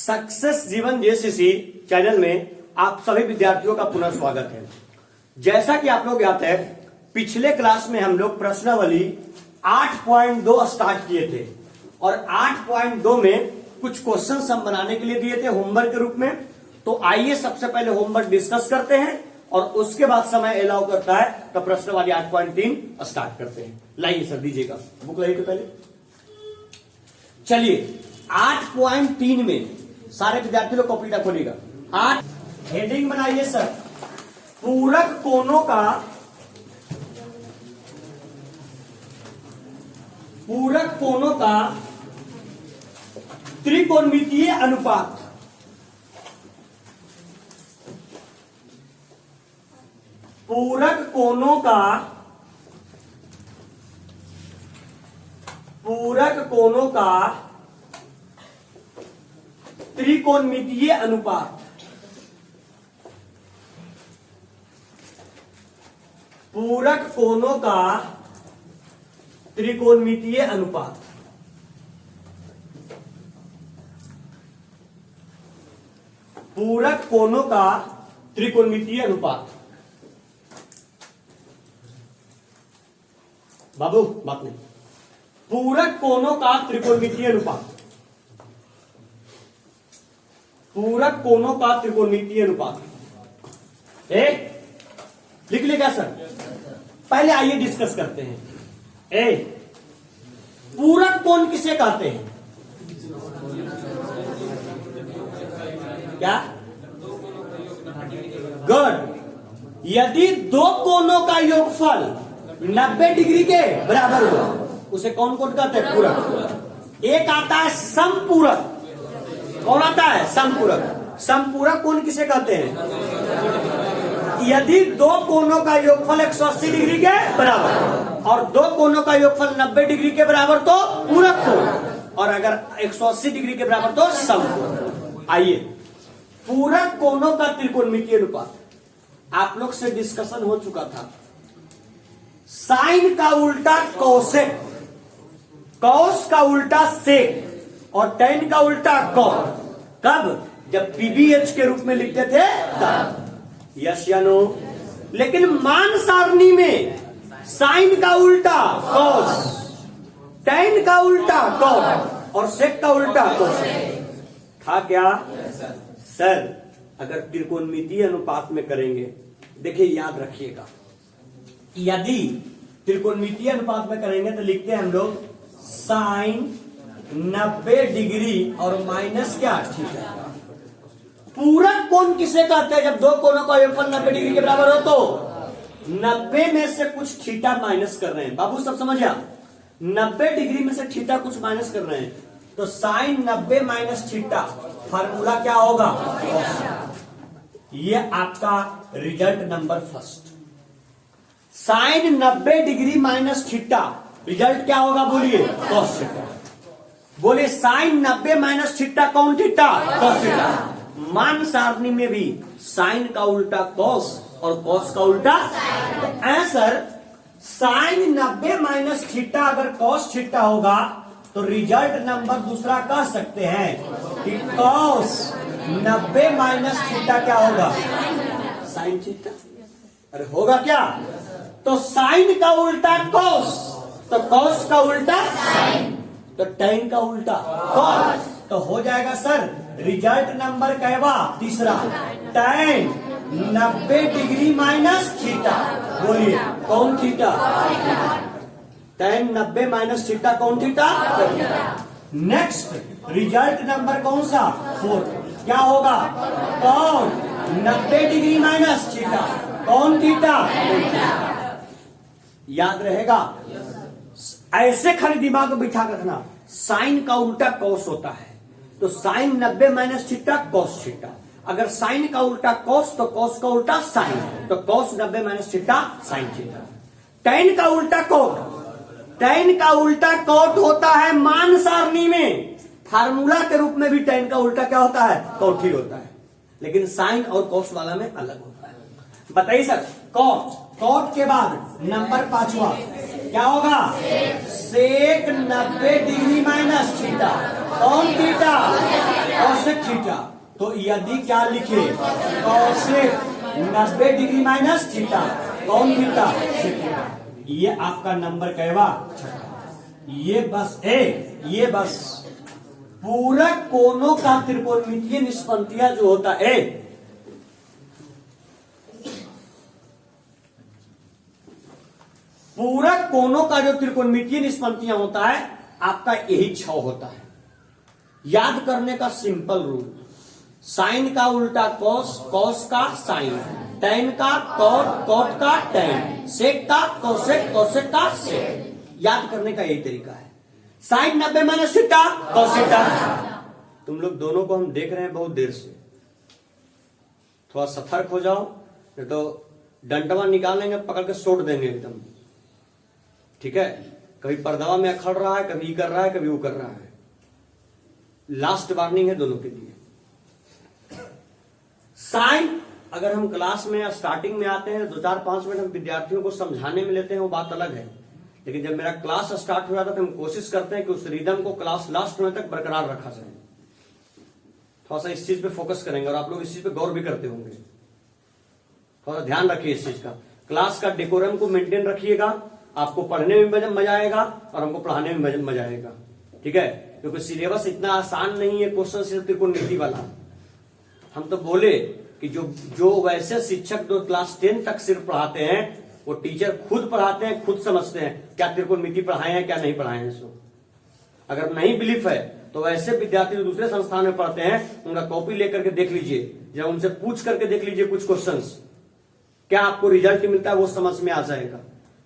Success जीवन JCC channel में आप सभी विद्यार्थियों का पुनः स्वागत है। जैसा कि आप लोग याद है, पिछले क्लास में हम लोग प्रश्नावली 8.2 स्टार्ट किए थे और 8.2 में कुछ क्वेश्चंस हम बनाने के लिए दिए थे होमवर्क के रूप में। तो आइए सबसे पहले होमवर्क डिस्कस करते हैं और उसके बाद समय अलाउ करता है तो प्रश्नावली 8.3 स्टार्ट करते हैं। लाइए सर, दीजिएगा बुक लाइए तो पहले। चलिए 8.3 में सारे विद्यार्थी लोग कॉपी खोलिएगा। 8 हेडिंग बनाइए सर, पूरक कोणों का त्रिकोणमितीय अनुपात। पूरक कोणों का त्रिकोणमितीय अनुपात। पूरक कोणों का त्रिकोणमितीय अनुपात। पूरक कोणों का त्रिकोणमितीय अनुपात। बाबू बात नहीं। पूरक कोणों का त्रिकोणमितीय अनुपात। पूरक कोणों का त्रिकोणमितीय अनुपात लिख लेगा सर। पहले आइए डिस्कस करते हैं। पूरक कोण किसे कहते हैं? क्या? गुड। यदि दो कोणों का योगफल 90 डिग्री के बराबर हो उसे कौन कहते हैं? पूरक। एक आता है समपूरक। कौन आता है? समपूरक। समपूरक कोण किसे कहते हैं? यदि दो कोणों का योगफल 180 डिग्री के बराबर और दो कोणों का योगफल 90 डिग्री के बराबर तो पूरक कोण, और अगर 180 डिग्री के बराबर तो समपूरक। आइए, पूरक कोणों का त्रिकोणमितीय अनुपात आप लोग से डिस्कशन हो चुका था। साइन का उल्टा कोसेक, कॉस का उल्टा सेक और टेन का उल्टा कॉट। कब? जब पीबीएच के रूप में लिखते थे तब। यस या नो? लेकिन मान सारणी में साइन का उल्टा कॉस, टेन का उल्टा कॉट और सेक का उल्टा कोसेक था क्या? सर अगर त्रिकोणमितीय अनुपात में करेंगे, देखिए याद रखिएगा, यदि त्रिकोणमितीय अनुपात में करेंगे तो लिखते हैं हम लोग साइन 90 डिग्री और माइनस क्या? थीटा। पूरक कोण किसे कहते हैं? जब दो कोणों का योगफल 90 डिग्री के बराबर हो तो 90 में से कुछ थीटा माइनस कर रहे हैं। बाबू सब समझिए, 90 डिग्री में से थीटा कुछ माइनस कर रहे हैं तो साइन 90 माइनस थीटा, फार्मूला क्या होगा? ये आपका result number first. Sine 90 degree minus theta, result क्या होगा? बोलिए, कॉस थीटा। बोले साइन 90 माइनस थीटा कौन? Theta, cos theta. मान सारणी में भी साइन का उल्टा कॉस और कॉस का उल्टा तो आंसर साइन 90 माइनस थीटा अगर कॉस थीटा होगा तो रिजल्ट नंबर दूसरा कह सकते हैं कि कॉस 90 माइनस थीटा क्या होगा? Sine theta. अरे होगा क्या? तो साइन का उल्टा कॉस, तो कॉस का उल्टा साइन, तो टेन का उल्टा कॉस, तो हो जाएगा सर रिजल्ट नंबर कहवा? तीसरा। Ten 90 degree minus theta. बोलिए कौन थीटा? टेन 90 माइनस थीटा कौन? थीटा। नेक्स्ट रिजल्ट नंबर कौन सा? 4। क्या होगा? कौन 90 डिग्री माइनस थीटा कौन? थीटा। याद रहेगा? ऐसे खाली दिमाग में बिठा रखना, साइन का उल्टा कॉस होता है तो sine 90 minus theta cos theta. अगर साइन का उल्टा कॉस तो कॉस का उल्टा साइन, तो cos 90 minus theta sine theta. Tan का उल्टा कॉट, टेन का उल्टा कॉट होता है मान सारणी में। फार्मूला के रूप में भी टेन का उल्टा क्या होता है? कॉट ही होता है, लेकिन साइन और कॉस वाला में अलग होता है। बताइए सर, कॉट, कॉट के बाद नंबर 5वां क्या होगा? सेक 90 डिग्री माइनस थीटा। कौन थीटा? और कौशिक थीटा, तो यदि क्या लिखे, कौशिक 90 डिग्री माइनस थीटा, कौन थीटा, थीटा, ये आपका नंबर कहवा छठा। ये बस पूरक कोनों का त्रिकोणमितीय निष्पत्तियां जो होता है, पूरक कोनों का जो त्रिकोणमितीय निष्पत्तियां होता है आपका यही 6 होता है। याद करने का सिंपल रूल, साइन का उल्टा कॉस, कॉस का साइन, टैन का कॉट, कॉट का टैन, सेक का कोसेक, कोसेक का सेक। याद करने का यही तरीका है। Sine 90 minus theta, cos theta. तुम लोग दोनों को हम देख रहे हैं बहुत देर से, थोड़ा सतर्क हो जाओ, नहीं तो डंडवा निकालेंगे, पकड़ के सोट देंगे एकदम। ठीक है, कभी पर्दावा में अखड़ रहा है, कभी कर रहा है, कभी वो कर रहा है। लास्ट वार्निंग है दोनों के लिए। साइन अगर हम क्लास में या स्टार्टिंग में आते हैं 2-4-5 मिनट हम विद्यार्थियों को समझाने में लेते हैं, वो बात अलग है। लेकिन जब मेरा क्लास स्टार्ट हो जाता है तो हम कोशिश करते हैं कि उस रिदम को क्लास लास्ट होने तक बरकरार रखा जाए। थोड़ा सा इस चीज पे फोकस करेंगे और आप लोग इस चीज पे गौर भी करते होंगे। थोड़ा ध्यान रखिए इस चीज का, क्लास का डेकोरम को मेंटेन रखिएगा। आपको पढ़ने में मजा आएगा और हमको पढ़ाने में मजा आएगा। ठीक है, क्योंकि सिलेबस इतना आसान नहीं है क्वेश्चन सिर्फ त्रिकोणमिति वाला। हम तो बोले कि जो वैसे शिक्षक जो क्लास 10 तक सिर्फ पढ़ाते हैं, वो टीचर खुद पढ़ाते हैं, खुद समझते हैं क्या त्रिकोणमिति पढ़ाए हैं क्या नहीं पढ़ाए हैं। सो अगर नहीं बिलीफ है तो वैसे विद्यार्थी जो दूसरे संस्थान में पढ़ते हैं उनका कॉपी लेकर के देख लीजिए, जब उनसे पूछ करके देख लीजिए कुछ क्वेश्चंस, क्या आपको रिजल्ट मिलता है वो समझ में आ जाएगा।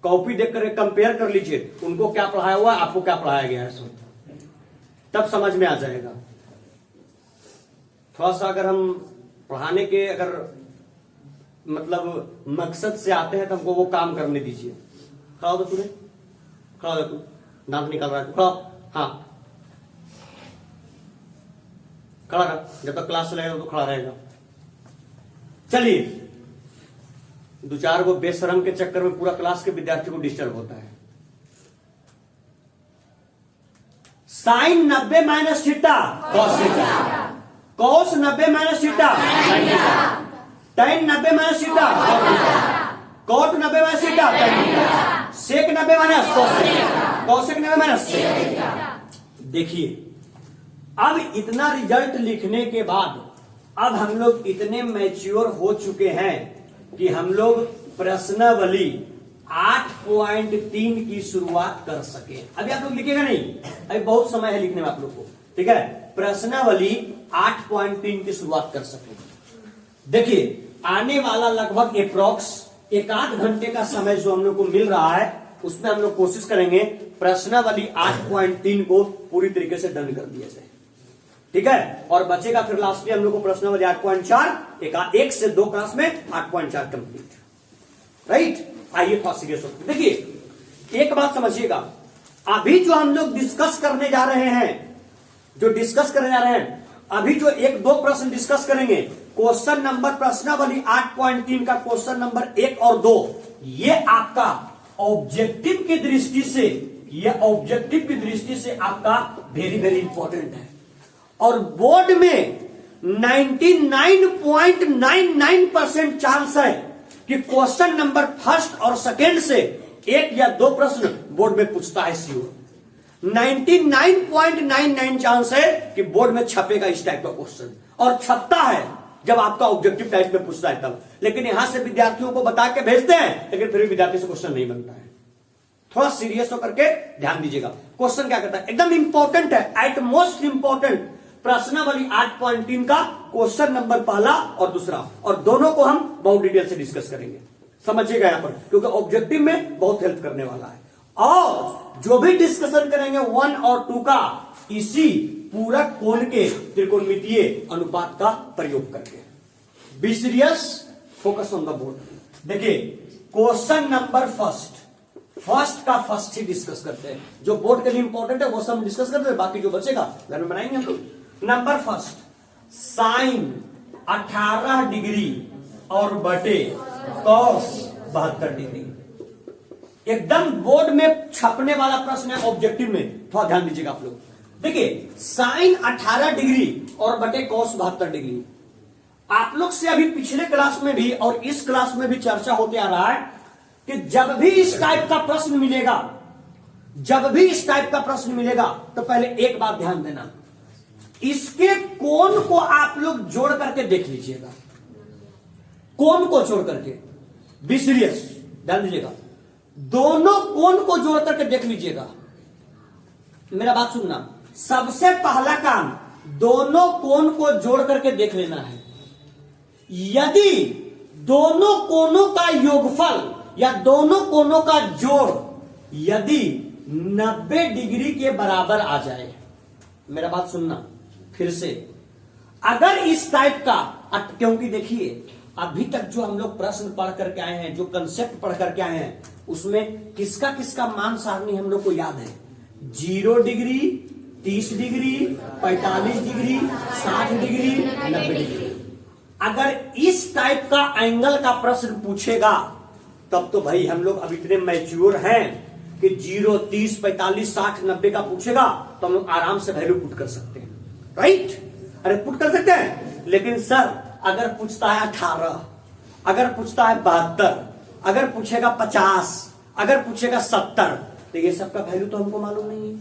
कॉपी देख कर कंपेयर कर लीजिए, उनको क्या पढ़ाया हुआ है, आपको क्या पढ़ाया गया है, सो तब समझ में आ जाएगा। थोड़ा सा अगर हम पढ़ाने के अगर मतलब मकसद से आते हैं तो हमको वो काम करने दीजिए। खड़ा हो तो तूने, खड़ा हो तू, दांत निकाल रहा है, खड़ा, हाँ खड़ा रहा, जब तक क्लास चलेगा तो खड़ा रहेगा। चलिए, 2-4 को बेशरम के चक्कर में पूरा क्लास के विद्यार्थी को डिस्टर्ब होता है। Sine 90 minus theta, cos theta, cos 90 minus theta, sine theta, tan 90 minus theta, cot 90 minus theta, tan theta, sec 90 minus cosec, cosec 90 minus sec. देखिए, अब इतना रिजल्ट लिखने के बाद अब हम लोग इतने मैच्योर हो चुके हैं कि हम लोग प्रश्नावली 8.3 की शुरुआत कर सके। अभी आप लोग लिखेगा नहीं, अभी बहुत समय है लिखने में आप लोग को। ठीक है, प्रश्नावली 8.3 की शुरुआत कर सके। देखिए, आने वाला लगभग अप्रॉक्स 1-8 घंटे का समय जो हम लोग को मिल रहा है, उसमें हम लोग कोशिश करेंगे प्रश्नावली 8.3 को पूरी तरीके से डन कर दिया जाए। ठीक है, और बचेगा फिर लास्ट में हम लोग को प्रश्नावली 8.4, 1 से 2 क्लास में 8.4 कंप्लीट। राइट, आइए थोड़ा सीरियस होते। देखिए, एक बात समझिएगा, अभी जो हम लोग डिस्कस करने जा रहे हैं, अभी जो 1-2 प्रश्न डिस्कस करेंगे, क्वेश्चन नंबर प्रश्नावली 8.3 का क्वेश्चन नंबर 1 और 2, ये आपका ऑब्जेक्टिव की दृष्टि से आपका वेरी वेरी इंपॉर्टेंट है। और बोर्ड में 99.99% चांस है कि क्वेश्चन नंबर फर्स्ट और सेकेंड से 1 या 2 प्रश्न बोर्ड में पूछता है। सीओ 99.99 चांस है कि बोर्ड में छपेगा इस टाइप का क्वेश्चन, और छपता है जब आपका ऑब्जेक्टिव टाइप में पूछता है तब। लेकिन यहां से विद्यार्थियों को बता के भेजते हैं, लेकिन फिर भी विद्यार्थी से क्वेश्चन नहीं बनता है। थोड़ा सीरियस होकर के ध्यान दीजिएगा। क्वेश्चन क्या करता है, एकदम इंपॉर्टेंट है, एट मोस्ट इंपॉर्टेंट प्रश्नावली 8.3 का क्वेश्चन नंबर पहला और दूसरा, और दोनों को हम बहुत डिटेल से डिस्कस करेंगे। समझिएगा यहां पर, क्योंकि ऑब्जेक्टिव में बहुत हेल्प करने वाला है। और जो भी डिस्कशन करेंगे 1 और 2 का, इसी पूरक कोण के त्रिकोणमितीय अनुपात का प्रयोग करके। Be serious, focus on the board. देखिए, क्वेश्चन नंबर फर्स्ट का फर्स्ट ही डिस्कस करते हैं। जो बोर्ड के लिए इंपॉर्टेंट है वो सब डिस्कस करते हैं, बाकी जो बचेगा घर में बनाएंगे हम लोग। नंबर फर्स्ट, साइन 18 डिग्री और बटे कॉस 72 डिग्री। एकदम बोर्ड में छपने वाला प्रश्न है ऑब्जेक्टिव में, थोड़ा ध्यान दीजिएगा आप लोग। देखिए साइन 18 डिग्री और बटे cos 72 डिग्री। आप लोग से अभी पिछले क्लास में भी और इस क्लास में भी चर्चा होते आ रहा है कि जब भी इस टाइप का प्रश्न मिलेगा, जब भी इस टाइप का प्रश्न मिलेगा तो पहले एक बात ध्यान देना, इसके कोण को आप लोग जोड़ करके देख लीजिएगा। कोण को जोड़ करके, बी सीरियस, ध्यान दीजिएगा, दोनों कोण को जोड़ करके देख लीजिएगा। मेरा बात सुनना, सबसे पहला काम दोनों कोण को जोड़ करके देख लेना है। यदि दोनों कोणों का योगफल या दोनों कोणों का जोड़ यदि 90 डिग्री के बराबर आ जाए, मेरा बात सुनना फिर से, अगर इस टाइप का, क्योंकि देखिए अभी तक जो हम लोग प्रश्न पढ़ करके आए हैं, जो कंसेप्ट पढ़ करके आए हैं, उसमें किसका किसका मान सारणी हम लोग को याद है? 0 degree, 30 degree, 45 degree, 60 degree, 90 degree. अगर इस टाइप का एंगल का प्रश्न पूछेगा तब तो भाई हम लोग अब इतने मैच्योर हैं कि 0, 30, 45, 60, 90 का पूछेगा तो हम लोग आराम से वैल्यू पुट कर सकते हैं, राइट? अरे पुट कर सकते हैं। लेकिन सर अगर पूछता है 18, अगर पूछता है 72, अगर पूछेगा 50, अगर पूछेगा 70, तो ये सबका वैल्यू तो हमको मालूम नहीं है।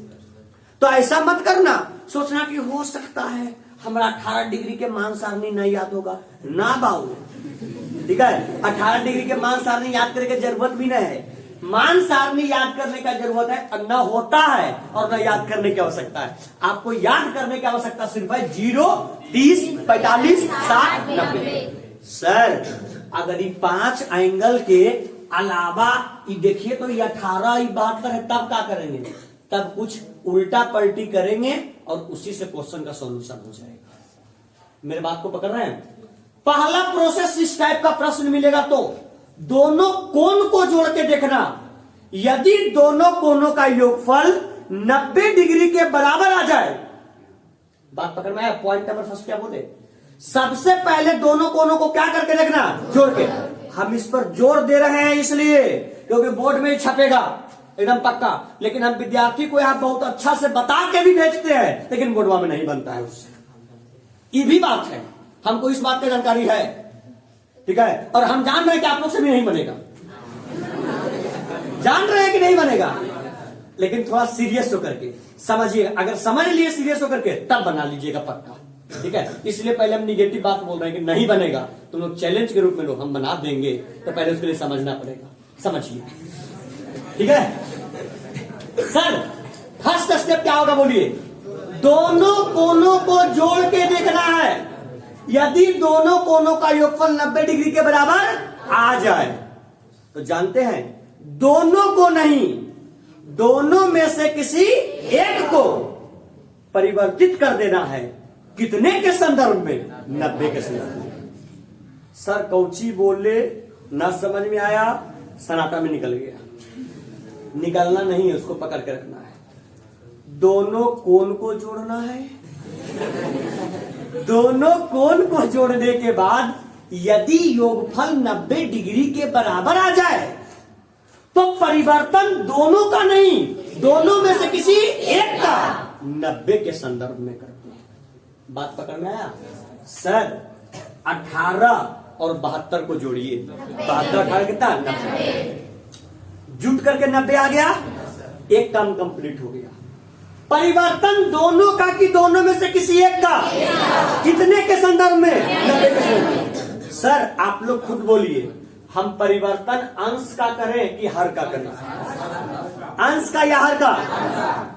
तो ऐसा मत करना, सोचना कि हो सकता है हमारा 18 डिग्री के मान सारणी नहीं याद होगा। ना बाबू, ठीक है, 18 डिग्री के मान सारणी याद करने की जरूरत भी नहीं है। मान सारणी याद करने का जरूरत है न होता है और न याद करने की आवश्यकता है। आपको याद करने की आवश्यकता सिर्फ है 0, 30, 45, 60, 90। सर अगर ये 5 एंगल के अलावा ये देखिए तो ये 18, ये 72 है, तब क्या करेंगे? तब कुछ उल्टा पलटी करेंगे और उसी से क्वेश्चन का सॉल्यूशन हो जाएगा। मेरे बात को पकड़ रहे हैं? पहला प्रोसेस, इस टाइप का प्रश्न मिलेगा तो दोनों कोण को जोड़ के देखना। यदि दोनों कोणों का योगफल 90 डिग्री के बराबर आ जाए, बात पकड़ में आया? पॉइंट नंबर फर्स्ट क्या बोले? सबसे पहले दोनों कोणों को क्या करके देखना? जोड़ के। हम इस पर जोर दे रहे हैं इसलिए क्योंकि बोर्ड में ही छपेगा एकदम पक्का, लेकिन हम विद्यार्थी को यहां बहुत अच्छा से बता के भी भेजते हैं, लेकिन बोर्डवा में नहीं बनता है उससे। ये भी बात है, हमको इस बात की जानकारी है, ठीक है, और हम जान रहे हैं कि आप लोग से भी नहीं बनेगा, जान रहे हैं कि नहीं बनेगा, लेकिन थोड़ा सीरियस होकर के समझिएगा। अगर समझ लिए सीरियस होकर के तब बना लीजिएगा पक्का, ठीक है। इसलिए पहले हम निगेटिव बात बोल रहे हैं कि नहीं बनेगा, तुम लोग चैलेंज के रूप में लो, हम बना देंगे, तो पहले उसके लिए समझना पड़ेगा, समझिए, ठीक है। सर फर्स्ट स्टेप क्या होगा बोलिए? दोनों कोणों को जोड़ के देखना है। यदि दोनों कोणों का योगफल 90 डिग्री के बराबर आ जाए तो जानते हैं दोनों को नहीं, दोनों में से किसी एक को परिवर्तित कर देना है। कितने के संदर्भ में? 90 के संदर्भ में। सर कौची बोले ना समझ में आया, सनाटा में निकल गया। निकलना नहीं है, उसको पकड़ के रखना है। दोनों कोण को जोड़ना है। दोनों कोण को जोड़ने के बाद यदि योगफल 90 डिग्री के बराबर आ जाए तो परिवर्तन दोनों का नहीं, दोनों में से किसी एक का 90 के संदर्भ में करते हैं। बात पकड़ में आया? सर 18 और 72 को जोड़िए, 72 18 कितना? 90। जुट करके 90 आ गया, एक काम कंप्लीट हो गया। परिवर्तन दोनों का कि दोनों में से किसी एक का? कितने के संदर्भ में? 90 के संदर्भ में। सर आप लोग खुद बोलिए, हम परिवर्तन अंश का करें कि हर का करें? अंश का या हर का?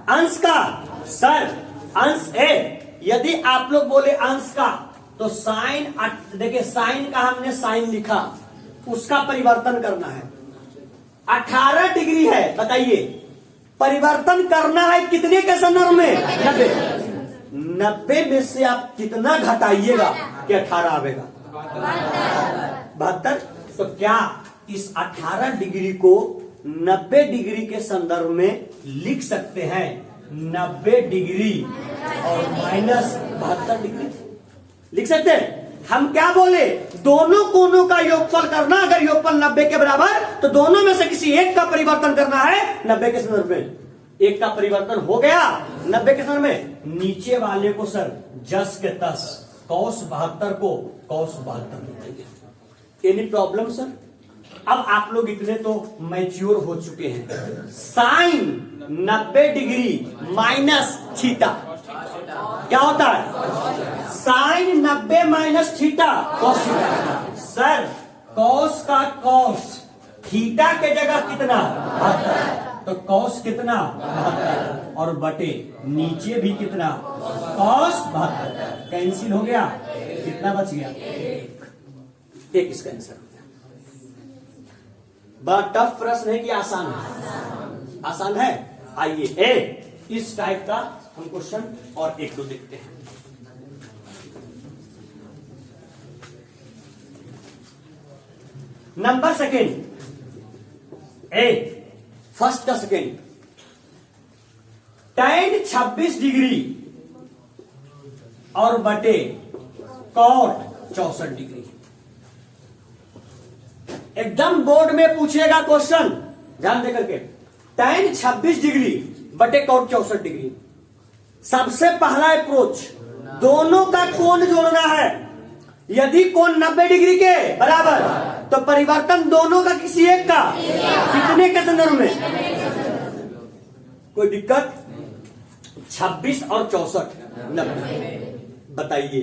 अंश का। सर अंश है, यदि आप लोग बोले अंश का तो साइन, देखिए साइन का हमने साइन लिखा, उसका परिवर्तन करना है। 18 डिग्री है, बताइए परिवर्तन करना है कितने के संदर्भ में? 90। 90 में से आप कितना घटाइएगा कि 18 आवेगा? 72। तो क्या इस 18 डिग्री को 90 डिग्री के संदर्भ में लिख सकते हैं? 90 डिग्री और माइनस 72 डिग्री लिख सकते हैं। हम क्या बोले? दोनों कोणों का योगफल करना, अगर योगफल 90 के बराबर तो दोनों में से किसी एक का परिवर्तन करना है 90 के संदर्भ में। एक का परिवर्तन हो गया 90 के संदर्भ में नीचे वाले को सर जस के तस cos 72 को cos 72 लिखेंगे। Any problem sir? अब आप लोग इतने तो मैच्योर हो चुके हैं। साइन 90 डिग्री माइनस थीटा क्या होता है? Sine 90 minus theta cos theta. Sir cos का कॉस थीटा के जगह कितना? 72। तो कॉस कितना? 72 और बटे नीचे भी कितना? कॉस 72। कैंसिल हो गया, कितना बच गया? एक इसका आंसर हो गया। बड़ा टफ प्रश्न है कि आसान है? आसान है। आइए इस टाइप का हम क्वेश्चन और एक दो देखते हैं। नंबर सेकेंड फर्स्ट का सेकेंड, tan 26 डिग्री और बटे cot 64 डिग्री। एकदम बोर्ड में पूछेगा क्वेश्चन, ध्यान देकर के। tan 26 डिग्री बटे cot 64 डिग्री। सबसे पहला अप्रोच, दोनों का कोण जोड़ना है। यदि कोण 90 डिग्री के बराबर तो परिवर्तन दोनों का किसी एक का कितने के संदर्भ में? कोई दिक्कत? 26 और 64 90। बताइए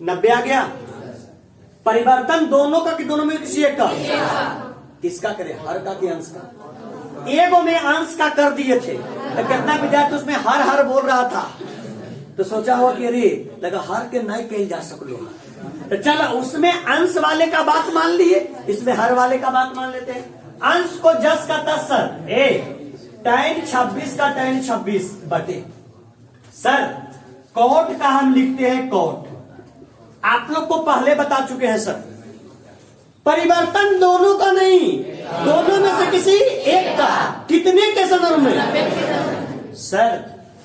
90 आ गया। परिवर्तन दोनों का कि दोनों में किसी एक का? किसका करें? हर का कि अंश का? एगो में अंश का कर दिए थे तो कितना विद्यार्थी उसमें हर बोल रहा था, तो सोचा हो कि अरे लगा हर के नहीं कही जा सको। तो चलो उसमें अंश वाले का बात मान लिए, इसमें हर वाले का बात मान लेते हैं। अंश को जस का तस सर tan 26 का tan 26 बटे सर cot का हम लिखते हैं cot। आप लोग को पहले बता चुके हैं सर, परिवर्तन दोनों का नहीं, दोनों में से किसी एक का। कितने के संदर्भ में? सर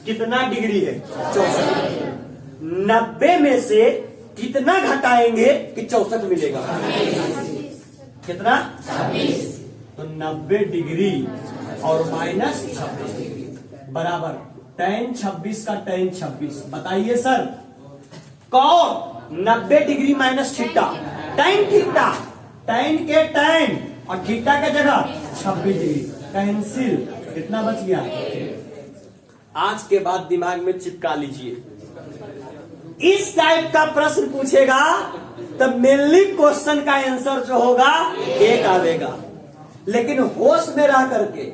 कितना डिग्री है? 64। 90 में से कितना घटाएंगे कि 64 मिलेगा? कितना? 26। तो 90 डिग्री और माइनस 26 डिग्री बराबर tan 26 का tan 26। बताइए sir cot 90 degree minus theta, tan theta, tan के tan और थीटा के जगह 26 डिग्री। कैंसिल, कितना बच गया? आज के बाद दिमाग में चिपका लीजिए। इस टाइप का प्रश्न पूछेगा तो मेनली क्वेश्चन का आंसर जो होगा एक आवेगा। लेकिन होश में रह करके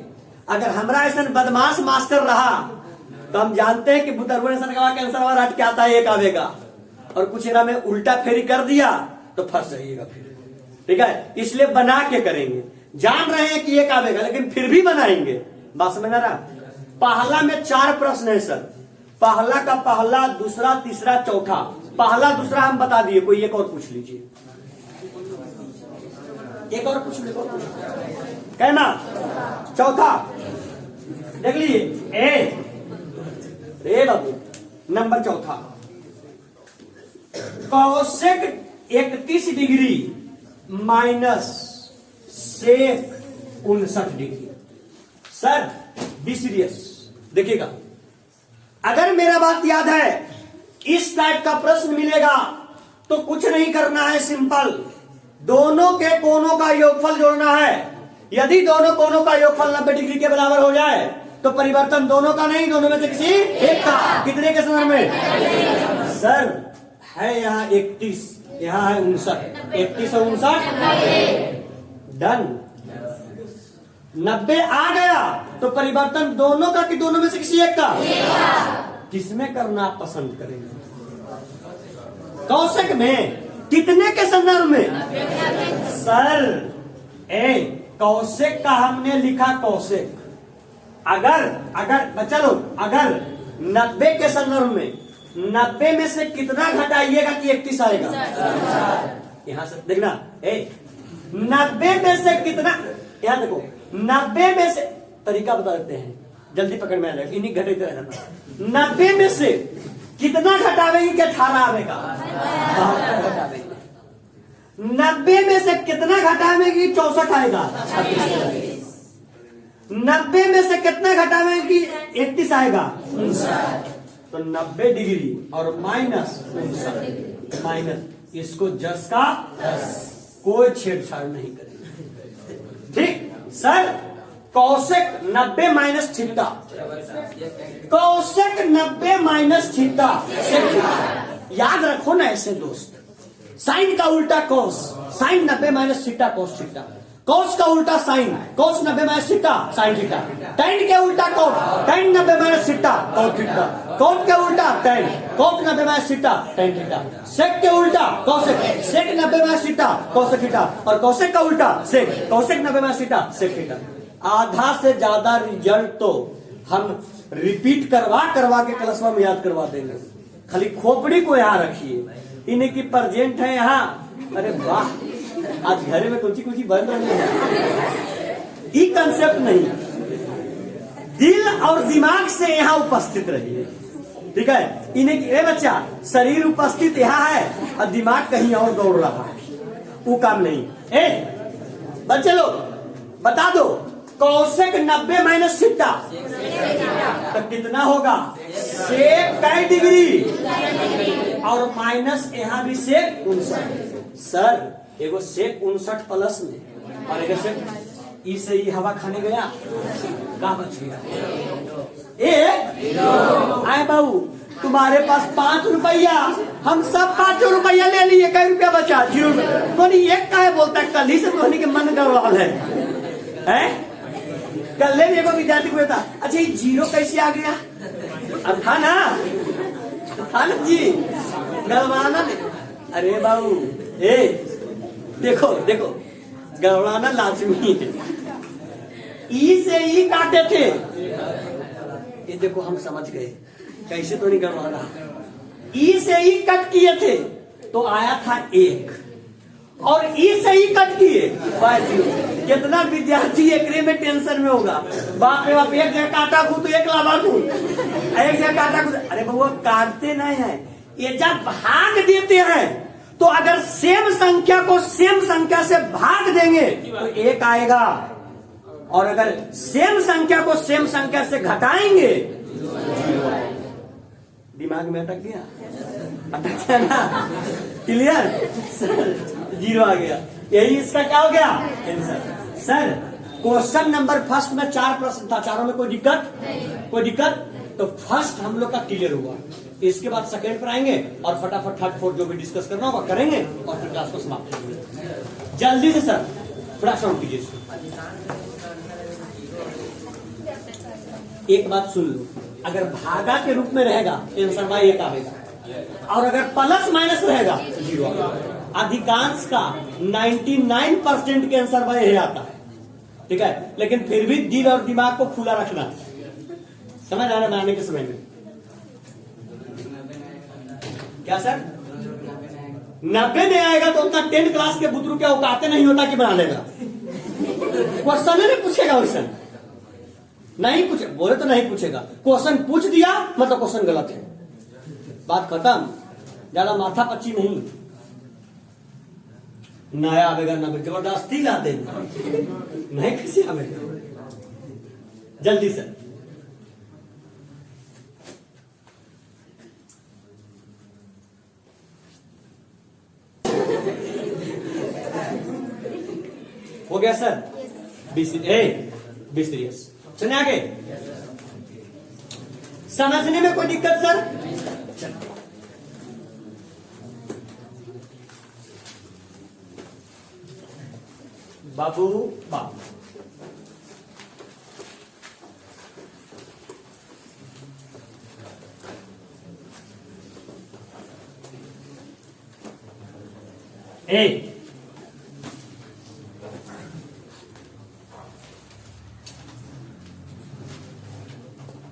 अगर हमारा ऐसा बदमाश मास्टर रहा तो हम जानते हैं कि बुतरवन का आंसर और हट के आता है एक आवेगा, और कुछ इना में उल्टा फेरी कर दिया तो फंस जाइएगा फिर। ठीक है, इसलिए बना के करेंगे। जान रहे हैं कि एक आवेगा लेकिन फिर भी बनाएंगे। बात समझ आ रहा? पहला में 4 प्रश्न है सर। पहला का पहला, दूसरा, तीसरा, चौथा। पहला दूसरा हम बता दिए, कोई एक और पूछ लीजिए। एक और पूछ लीजिए, कहना चौथा देख लीजिए। ए बाबू नंबर चौथा, Kaushik 31 degree minus sec 59 degree. Sir be serious, देखिएगा अगर मेरा बात याद है, इस टाइप का प्रश्न मिलेगा तो कुछ नहीं करना है, सिंपल दोनों के कोणों का योगफल जोड़ना है। यदि दोनों कोणों का योगफल 90 डिग्री के बराबर हो जाए तो परिवर्तन दोनों का नहीं, दोनों में से किसी एक का। कितने के संदर्भ में? सर है यहाँ 31, यहाँ है 59। 31 और 59 डन। 90 आ गया तो परिवर्तन दोनों का कि दोनों में से किसी एक का? किसमें करना आप पसंद करेंगे? कौशिक में। कितने के संदर्भ में? सर कौशिक का हमने लिखा कौशिक। अगर चलो अगर 90 के संदर्भ में 90 में से कितना घटाइएगा कि 31 आएगा? यहां से देखना 90 में से कितना, यहां देखो 90 में से तरीका बता देते हैं, जल्दी पकड़ में आ जाएगा। इन्हीं घटे रहना। 90 में से कितना घटावेंगे कि 18 आवेगा? 90 में से कितना घटावेंगे 64 आएगा? 90 में से कितना घटावेंगे कि 31 आएगा? तो 90 डिग्री और माइनस माइनस, इसको जस का कोई छेड़छाड़ नहीं करेंगे। ठीक सर, कौशिक 90 माइनस थीटा, कौशिक 90 माइनस थीटा, याद रखो ना ऐसे दोस्त। साइन का उल्टा cos, sine 90 minus theta cos theta, cos का उल्टा sine, cos 90 minus theta sine theta, tan के उल्टा cot, tan 90 minus theta cot theta, cot के उल्टा tan, cot 90 minus theta tan theta, sec के उल्टा cosec, sec 90 minus theta cosec theta, और cosec का उल्टा sec, cosec 90 minus theta sec theta. आधा से ज्यादा रिजल्ट तो हम रिपीट करवा करवा के क्लासवा में याद करवा देंगे। खाली खोपड़ी को यहाँ रखिए, इन्हें की प्रेजेंट है यहाँ। अरे वाह, आज घर में कुछ बन रही है। ये कंसेप्ट नहीं, दिल और दिमाग से यहाँ उपस्थित रहिए। ठीक है, इन्हें बच्चा शरीर उपस्थित यहाँ है और दिमाग कहीं और दौड़ रहा है, वो काम नहीं। बच्चे लोग बता दो, कौशिक 90 माइनस थीटा तो कितना होगा? सेक कै डिग्री और माइनस यहाँ भी सेक 59। सर एगो सेक 59 प्लस में और एगो सेक ई से ई हवा खाने गया, क्या बच गया? आए बाबू, तुम्हारे पास 5 रुपया, हम सब 5 रुपया ले लिए, कै रुपया बचा? 0 रुपया। तो नहीं एक का है बोलता है, कल ही से धोनी के मन गड़बड़ है। कल एगो विद्यार्थी को था, अच्छा ये 0 कैसे आ गया? अब था ना जी, गड़बड़ाना। अरे बाबू देखो देखो, गड़बड़ाना लाजमी है। ई से ई काटे थे, ये देखो हम समझ गए कैसे, तो नहीं गड़बड़ाना। ई से ई कट किए थे तो आया था 1, और ई से ही कट किए। कितना विद्यार्थी एक में टेंशन में होगा, बाप रे बाप, एक जगह काटा खू तो एक लाभा खू, एक जगह काटा खू। अरे बउआ काटते नहीं है, ये जब भाग देते हैं तो अगर सेम संख्या को सेम संख्या से भाग देंगे तो 1 आएगा, और अगर सेम संख्या को सेम संख्या से घटाएंगे, दिमाग में अटक गया, अटक गया ना? क्लियर? 0 आ गया। यही इसका क्या हो गया answer. Sir question number first में 4 प्रश्न था, चारों में कोई दिक्कत? कोई दिक्कत? तो फर्स्ट हम लोग का क्लियर हुआ, इसके बाद सेकंड पर आएंगे और फटाफट थर्ड फोर्थ जो भी डिस्कस करना होगा करेंगे और फिर क्लास को समाप्त करेंगे। जल्दी से सर थोड़ा साउंड कीजिए। एक बात सुन लो, अगर भागा के रूप में रहेगा आंसर भाई 1 आएगा, और अगर प्लस माइनस रहेगा तो 0 आएगा। अधिकांश का 99% के आंसर भाई यही आता है। ठीक है, लेकिन फिर भी दिल और दिमाग को खुला रखना, समझ आना बनाने के समय में। क्या सर 90 में आएगा तो उतना 10 क्लास के बुतरू क्या औकाते नहीं होता कि बना लेगा? क्वेश्चन नहीं पूछेगा, वैसे नहीं पूछे, बोले तो नहीं पूछेगा। क्वेश्चन पूछ दिया मतलब क्वेश्चन गलत है, बात खत्म। ज्यादा माथा पच्ची नहीं, नया आवेगा ना जबरदस्ती लाते नहीं, कैसे आवेगा? जल्दी से हो गया सर? Be serious. चले आगे, समझने में कोई दिक्कत सर? बाबू बाबू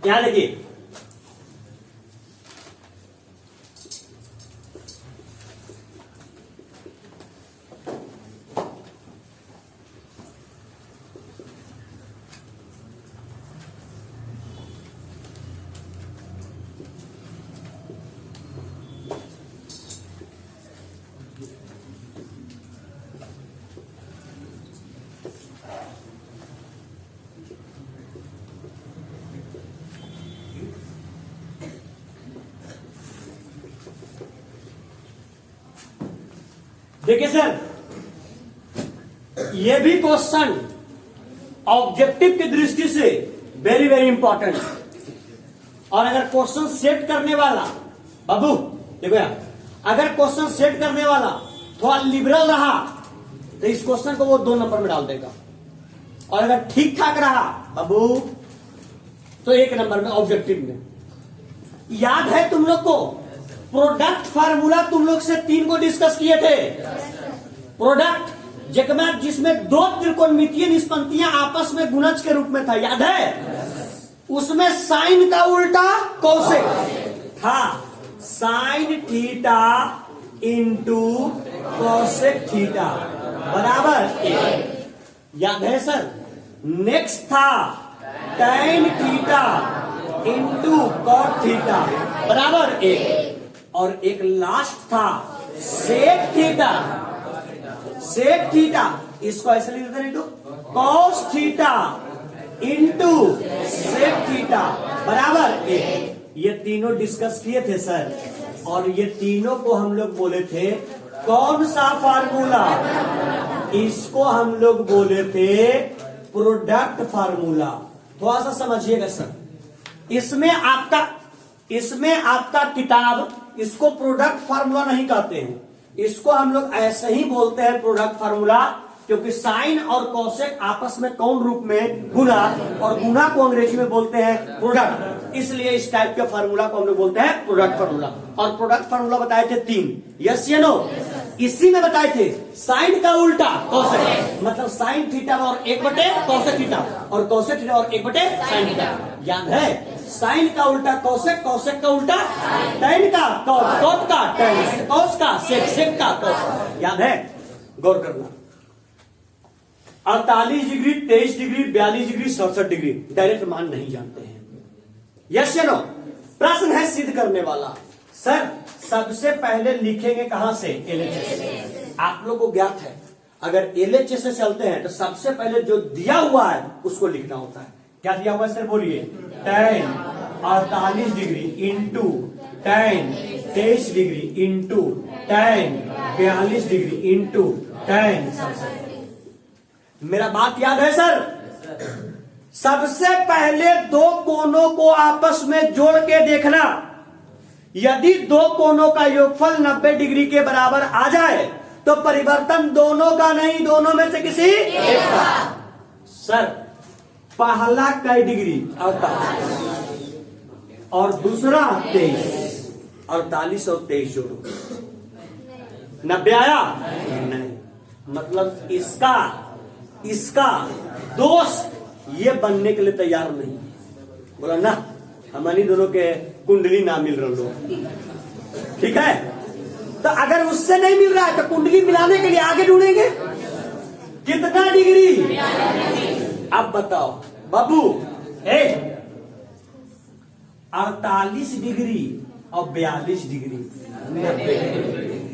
यहां देखिए, देखिए सर, यह भी क्वेश्चन ऑब्जेक्टिव की दृष्टि से वेरी वेरी इंपॉर्टेंट। और अगर क्वेश्चन सेट करने वाला, बाबू देखो यार, अगर क्वेश्चन सेट करने वाला थोड़ा लिबरल रहा तो इस क्वेश्चन को वो 2 नंबर में डाल देगा, और अगर ठीक ठाक रहा बाबू तो 1 नंबर में ऑब्जेक्टिव में। याद है तुम लोग को प्रोडक्ट फार्मूला तुम लोग से 3 को डिस्कस किए थे। प्रोडक्ट जिसमें 2 त्रिकोणमितीय निष्पत्तियां आपस में गुणज के रूप में था, याद है? उसमें साइन का उल्टा कोसेक था, sine theta into cosec theta बराबर 1। याद है सर? नेक्स्ट था tan theta into cot theta बराबर 1, और एक लास्ट था सेक थीटा। सेक थीटा इसको ऐसे लिख देते हैं, cos theta into sec theta बराबर 1। ये तीनों डिस्कस किए थे सर, और ये तीनों को हम लोग बोले थे कौन सा फार्मूला? इसको हम लोग बोले थे प्रोडक्ट फार्मूला। थोड़ा सा समझिएगा सर, इसमें आपका किताब इसको प्रोडक्ट फार्मूला नहीं कहते हैं, इसको हम लोग ऐसे ही बोलते हैं प्रोडक्ट फार्मूला, क्योंकि साइन और कोसेक आपस में कौन रूप में? गुना, और गुना को अंग्रेजी में बोलते हैं प्रोडक्ट, इसलिए इस टाइप के फार्मूला को हम लोग बोलते हैं प्रोडक्ट फार्मूला। और प्रोडक्ट फार्मूला बताए थे 3, यस या नो? इसी में बताए थे साइन का उल्टा कोसेक, मतलब साइन थीटा और 1/, कोसेक थीटा, और कोसेक थीटा और 1/, साइन थीटा। याद है? साइन का उल्टा कोसेक, कोसेक का उल्टा टैन का कॉट, कॉट का टैन, कॉस का सेक, सेक का कॉस। याद है? गौर करना। 48 degree, 23 degree, 42 degree, 67 degree direct मान नहीं जानते हैं, यस या नो? प्रश्न है सिद्ध करने वाला। सर सबसे पहले लिखेंगे कहां से? LHS। आप लोग को ज्ञात है अगर LHS से चलते हैं तो सबसे पहले जो दिया हुआ है उसको लिखना होता है। क्या दिया हुआ है सर? बोलिए। Tan 48 degree into tan 23 degree into tan 42 degree into tan. मेरा बात याद है सर? सबसे पहले 2 कोनों को आपस में जोड़ के देखना, यदि 2 कोनों का योगफल 90 डिग्री के बराबर आ जाए तो परिवर्तन दोनों का नहीं, दोनों में से किसी एक का। सर पहला कई डिग्री? 48, और दूसरा 23, 48 और 23 जोड़ो, 90 आया? नहीं, मतलब इसका दोस्त ये बनने के लिए तैयार नहीं। बोला ना हमारी दोनों के कुंडली ना मिल रहा, ठीक है? तो अगर उससे नहीं मिल रहा है तो कुंडली मिलाने के लिए आगे ढूंढेंगे। कितना डिग्री? अब बताओ बाबू, 48 डिग्री और 42 डिग्री, 90 डिग्री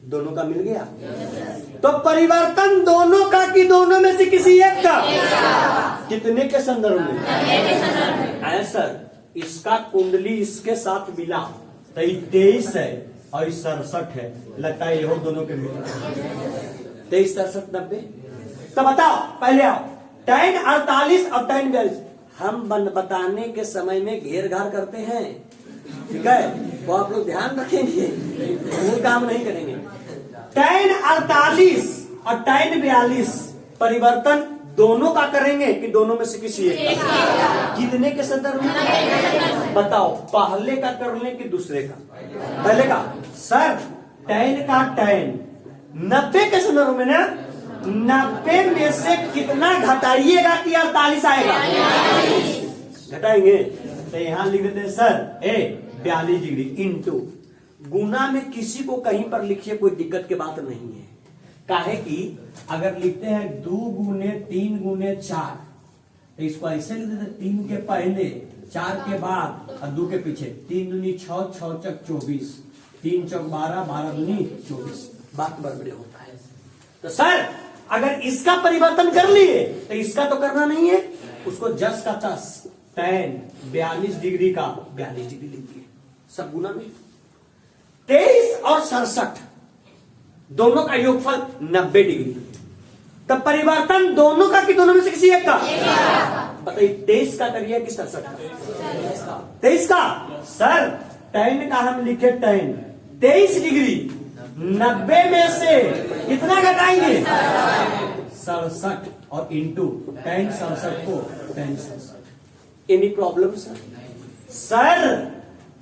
दोनों का मिल गया। तो परिवर्तन दोनों का कि दोनों में से किसी एक का? कितने के संदर्भ में? ऐसा इसका कुंडली इसके साथ मिला तो 23 है और 67 है, लगता है ये दोनों के मिला 23, 67, 90। तो बताओ, पहले आओ टैन 48 और टैन 42। हम बताने के समय में घेर घार करते हैं, ठीक है? वो आप लोग ध्यान रखेंगे, वो काम नहीं करेंगे। टैन 48 और टैन 42 परिवर्तन दोनों का करेंगे कि दोनों में से किसी एक का? कितने के संदर्भ में? बताओ, पहले का कर लें कि दूसरे का? पहले का। सर टैन का टैन 90 के संदर्भ में ना, 90 में से कितना घटाइएगा कि 48 आएगा? घटाएंगे तो यहां लिख देते हैं सर 42 डिग्री इंटू, गुना में किसी को कहीं पर लिखिए, कोई दिक्कत की बात नहीं है। काहे कि अगर लिखते हैं 2 गुने 3 गुने 4 तो इसको ऐसे लिख देते 3 के पहले 4 के बाद और 2 के पीछे। 3 दूनी 6, 6 चक 24, 3 चौक 12, 12 दूनी 24, बात बराबर होता है। तो सर अगर इसका परिवर्तन कर लिए तो इसका तो करना नहीं है, उसको जस का तस टैन 42 डिग्री का 42 डिग्री लिखिए, सब गुना में। 23 और 67 दोनों का योगफल 90 डिग्री। तब परिवर्तन दोनों का कि दोनों में से किसी एक का? बताइए 23 का करिए कि 67 का? 23 का। सर tan का हम लिखे tan 23 डिग्री 90 में से कितना घटाएंगे? 67 और इंटू tan 67 को tan 67। Any problem sir? Sir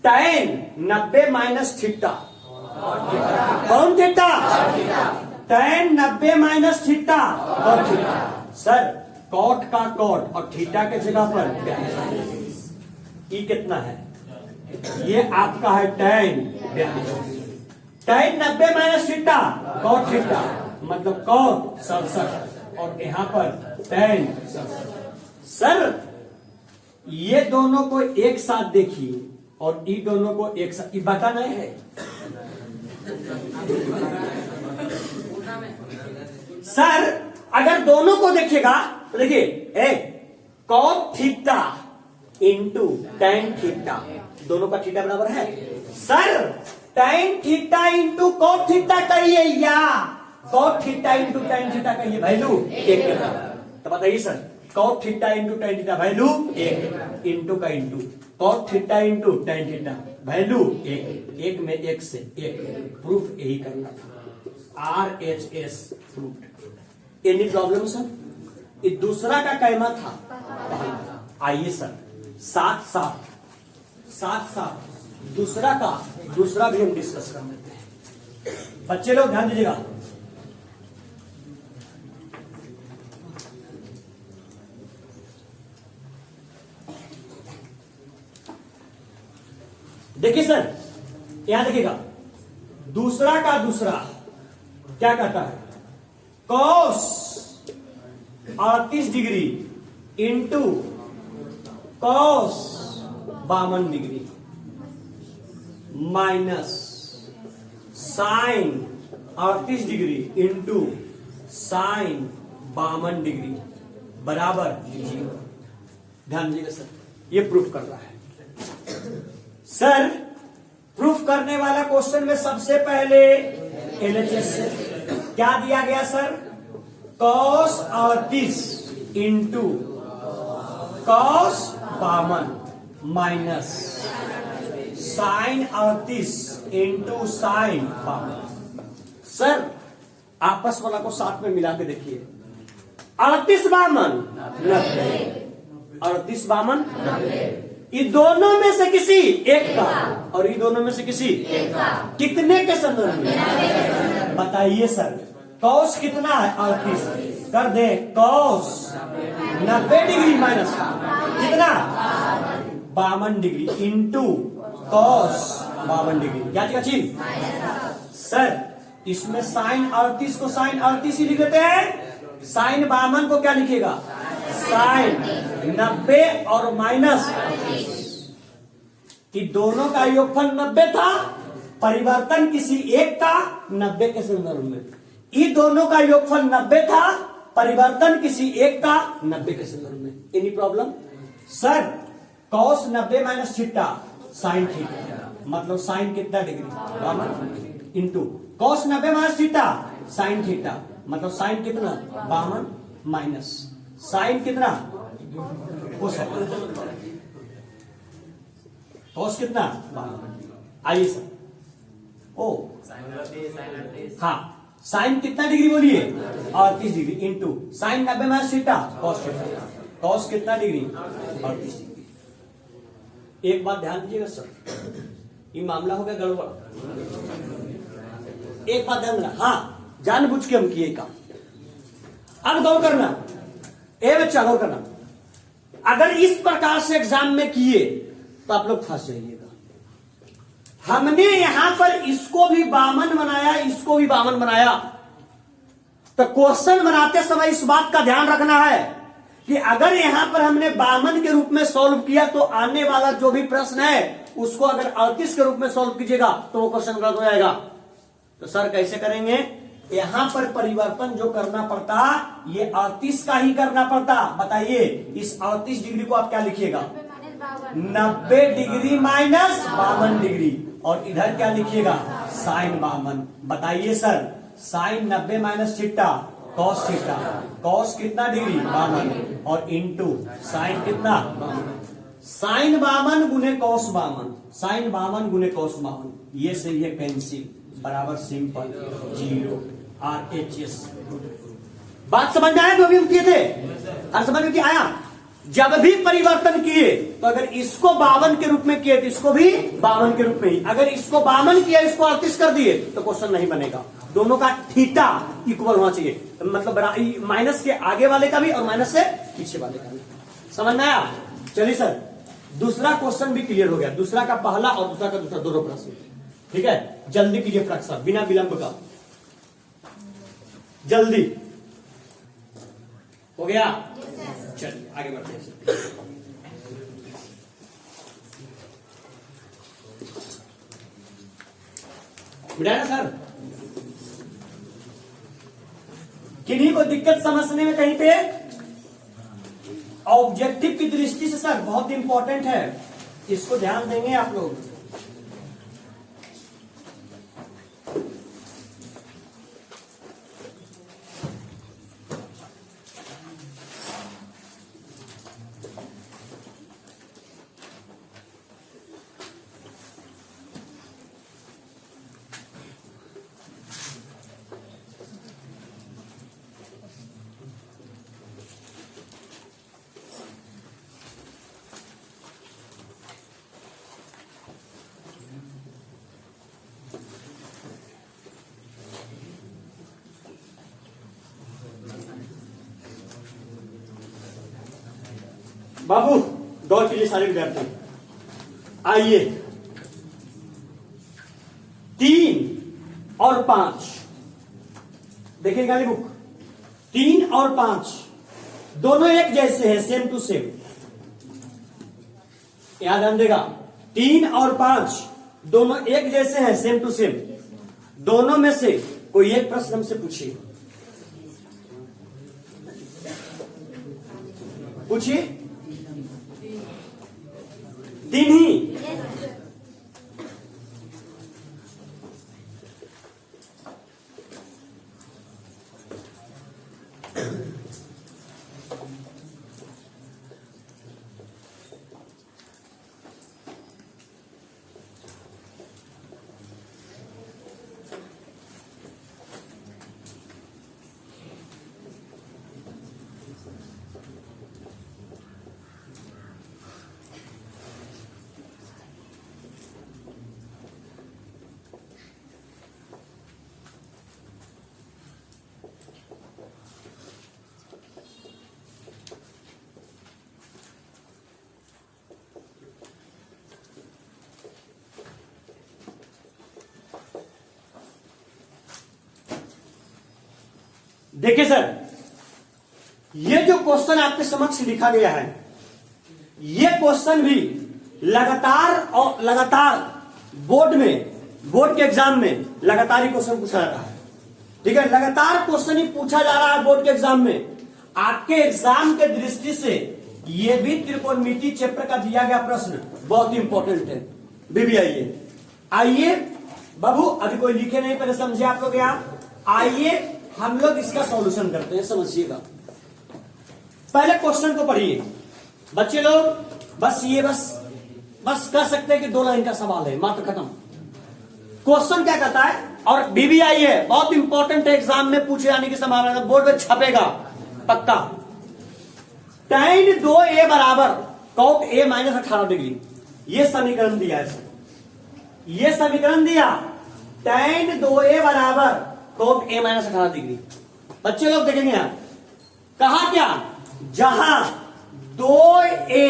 tan 90 minus theta, कौन थीटा? tan 90 माइनस थीटा और थीटा। सर कॉट का कॉट और थीटा के जगह पर ई कितना है? ये आपका है tan 90 minus theta cot theta, मतलब कॉट 67 और यहां पर tan 67। सर ये दोनों को एक साथ देखिए और ई दोनों को एक साथ, ये बताना है। सर अगर दोनों को देखिएगा तो देखिए cot theta into tan theta, दोनों का थीटा बराबर है। Sir tan theta into cot theta करिए या cot theta into tan theta करिए, वैल्यू एक के बराबर। तो बताइए sir cot theta into tan theta value एक, इंटू का into cot theta into tan theta value एक, एक में एक से एक, प्रूफ यही करना था। RHS proof. Any problem sir? ये दूसरा का कैमा था। आइए सर साथ साथ दूसरा भी हम डिस्कस कर लेते हैं। बच्चे लोग ध्यान दीजिएगा। देखिए सर यहां देखिएगा, दूसरा का दूसरा क्या कहता है? cos 38 degree into cos 52 degree minus sine 38 degree into sine 52 degree बराबर 0। ध्यान दीजिएगा सर, ये प्रूफ कर रहा है। सर प्रूफ करने वाला क्वेश्चन में सबसे पहले LHS से क्या दिया गया sir? cos 38 into cos 52 minus sine 38 into sine 52। Sir आपस वाला को साथ में मिला के देखिए, 38 52 90, 38 52 ये दोनों में से किसी एक का और ये दोनों में से किसी एक का कितने के संदर्भ में? बताइए सर cos कितना है? 38 कर दे cos 90 डिग्री माइनस कितना? 52 डिग्री इंटू cos 52 डिग्री, क्या चीज? सर इसमें साइन 38 को साइन 38 ही लिख देते हैं, साइन 52 को क्या लिखिएगा? साइन 90 और माइनस, कि दोनों का योगफल 90 था, परिवर्तन किसी एक का 90 के संदर्भ में। ये दोनों का योगफल 90 था, परिवर्तन किसी एक का 90 के संदर्भ में। Any problem? Sir cos 90 minus theta sine theta, मतलब साइन कितना degree? 52 into cos 90 minus theta sine theta, मतलब साइन कितना? 52 माइनस साइन कितना? cos कितना? 52। आइए सर ओ हाँ साइन कितना डिग्री बोलिए? 38 degree into sign 90 minus theta cos theta, cos कितना डिग्री? 38 डिग्री। एक बात ध्यान दीजिएगा सर, ये मामला हो गया गड़बड़। एक बात ध्यान देना, हाँ जानबूझ के हम किए काम। अब गौर करना, ए बच्चा गौर करना, अगर इस प्रकार से एग्जाम में किए तो आप लोग फंस जाइएगा। हमने यहां पर इसको भी 52 बनाया, इसको भी 52 बनाया, तो क्वेश्चन बनाते समय इस बात का ध्यान रखना है कि अगर यहां पर हमने 52 के रूप में सॉल्व किया तो आने वाला जो भी प्रश्न है उसको अगर 38 के रूप में सॉल्व कीजिएगा तो वो क्वेश्चन गलत हो जाएगा। तो सर कैसे करेंगे? यहां पर परिवर्तन जो करना पड़ता ये 38 का ही करना पड़ता। बताइए इस 38 डिग्री को आप क्या लिखिएगा? 90 डिग्री माइनस 52 डिग्री, और इधर क्या लिखिएगा? साइन 52। बताइए sir sine 90 minus theta cos theta, cos कितना डिग्री 52 और इंटू साइन कितना साइन 52 गुने कॉस 52, साइन 52 गुने कॉस 52, ये सही है पेंसिल बराबर सिंपल 0 RHS। बात समझ में आया जो अभी हम किए थे? और समझ में आया? जब भी परिवर्तन किए तो अगर इसको 52 के रूप में किए तो इसको भी 52 के रूप में ही, अगर इसको 52 किया इसको 38 कर दिए तो क्वेश्चन नहीं बनेगा। दोनों का थीटा इक्वल होना चाहिए, मतलब माइनस के आगे वाले का भी और माइनस से पीछे वाले का भी। समझ में आया? चलिए सर, दूसरा क्वेश्चन भी क्लियर हो गया, दूसरा का पहला और दूसरा का दूसरा दोनों प्रश्न। ठीक है, जल्दी कीजिए फ्रैक्शन बिना विलंब का, जल्दी हो गया। चलिए आगे बढ़ते हैं। मिटाया सर? किन्हीं को दिक्कत समझने में कहीं पे? ऑब्जेक्टिव की दृष्टि से सर बहुत इंपॉर्टेंट है, इसको ध्यान देंगे आप लोग। बाबू गौर कीजिए सारे विद्यार्थी, आइए 3 और 5 देखिए गाली बुक, 3 और 5 दोनों एक जैसे हैं, सेम टू सेम। याद ध्यान देगा, 3 और 5 दोनों एक जैसे हैं, सेम टू सेम। दोनों में से कोई एक प्रश्न हमसे पूछिए, पूछिए। 3 ही? देखिए सर, ये जो क्वेश्चन आपके समक्ष लिखा गया है, ये क्वेश्चन भी लगातार बोर्ड के एग्जाम में लगातार ही क्वेश्चन पूछा जाता है। ठीक है, लगातार क्वेश्चन ही पूछा जा रहा है बोर्ड के एग्जाम में। आपके एग्जाम के दृष्टि से ये भी त्रिकोणमिति चैप्टर का दिया गया प्रश्न बहुत इंपॉर्टेंट है। बीबी आइए बाबू, अभी कोई लिखे नहीं, पहले समझे आप लोग। यहाँ आइए हम लोग इसका सॉल्यूशन करते हैं, समझिएगा। पहले क्वेश्चन को पढ़िए बच्चे लोग, बस ये बस कर सकते हैं कि 2 लाइन का सवाल है, मात्र खत्म। क्वेश्चन क्या कहता है, और बीबीआई है, बहुत इंपॉर्टेंट है, एग्जाम में पूछे जाने की संभावना, बोर्ड में छपेगा पक्का। tan 2a बराबर cot a माइनस 18 डिग्री, ये समीकरण दिया है, ये समीकरण दिया। tan 2a बराबर cot a माइनस 18 डिग्री। बच्चे लोग देखेंगे यहां, कहा क्या, जहां 2a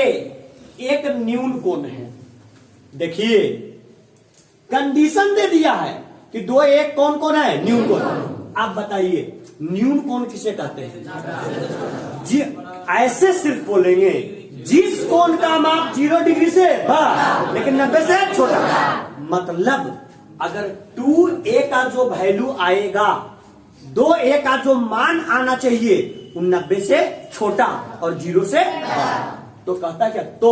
एक न्यून कोण है। देखिए कंडीशन दे दिया है कि 2a एक कौन है, न्यून कोण। आप बताइए न्यून कोण किसे कहते हैं? जी ऐसे सिर्फ बोलेंगे जिस कोण का माप 0 डिग्री से बड़ा लेकिन 90 से छोटा। मतलब अगर 2a का जो वैल्यू आएगा, 2a का जो मान आना चाहिए वो 90 से छोटा और 0 से बड़ा, तो कहता क्या, तो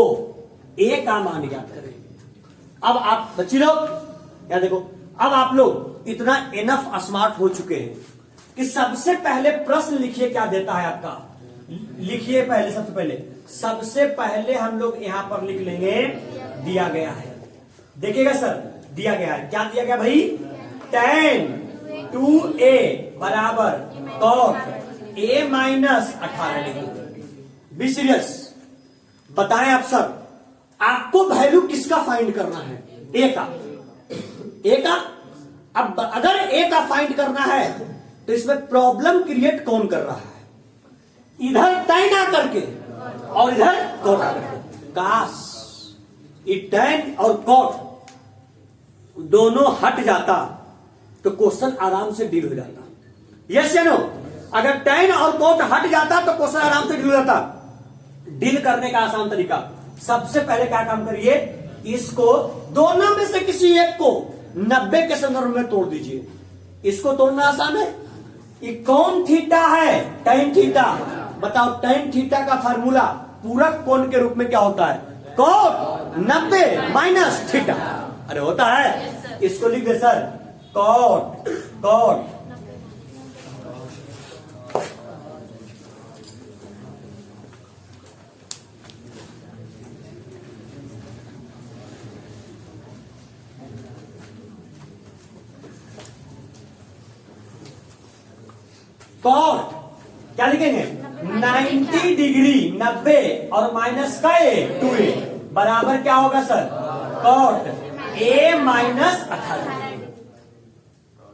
a का मान ज्ञात करें। अब आप बच्चे लोग यहाँ देखो, अब आप लोग इतना इनफ स्मार्ट हो चुके हैं कि सबसे पहले प्रश्न लिखिए क्या देता है आपका। लिखिए पहले, सबसे पहले हम लोग यहां पर लिख लेंगे दिया गया है। देखिएगा सर, दिया गया है, क्या दिया गया भाई? tan 2a बराबर cot a minus 18 degree. Be serious, बताएं आप सर, आपको वैल्यू किसका फाइंड करना है? ए का। ए का। अब अगर ए का फाइंड करना है तो इसमें प्रॉब्लम क्रिएट कौन कर रहा है? इधर tan आकर के और इधर cot आकर के। काश ये tan और cot दोनों हट जाता तो क्वेश्चन आराम से डील हो जाता। यस या नो? अगर tan और cot हट जाता तो क्वेश्चन आराम से डील हो जाता। डील करने का आसान तरीका, सबसे पहले क्या काम करिए, इसको दोनों में से किसी एक को 90 के संदर्भ में तोड़ दीजिए। इसको तोड़ना आसान है। ये कौन थीटा है? tan theta. बताओ tan थीटा का फार्मूला पूरक कोण के रूप में क्या होता है? cot 90 minus theta. अरे होता है, इसको लिख दे सर, cot cot क्या लिखेंगे? 90 डिग्री, 90 और माइनस का ए 2a बराबर क्या होगा सर? cot a माइनस 18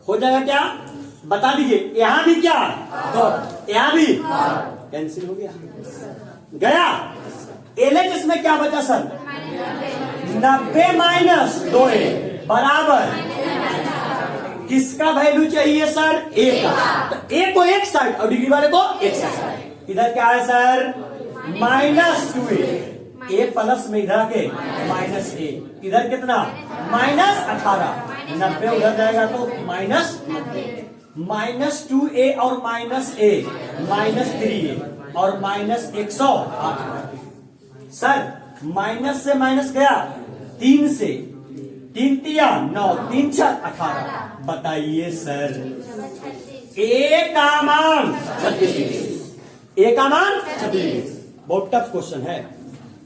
हो जाएगा क्या? बता दीजिए। यहां भी क्या? cot, यहां भी कैंसिल हो गया। एलएच इसमें क्या बचा सर? 90 माइनस 2a बराबर किसका वैल्यू चाहिए सर? ए का। तो ए को एक साइड और डिग्री वाले को एक साइड। इधर क्या है सर? Minus 2a। ए प्लस में इधर के माइनस ए, इधर कितना? माइनस 18। 90 उधर जाएगा तो माइनस 90। माइनस 2a और माइनस ए माइनस 3a और माइनस 108। सर माइनस से माइनस गया 3 से, 3 तिया 9, 3 6 18। बताइए सर, ए का मान 36। ए का मान 36। बहुत टफ क्वेश्चन है।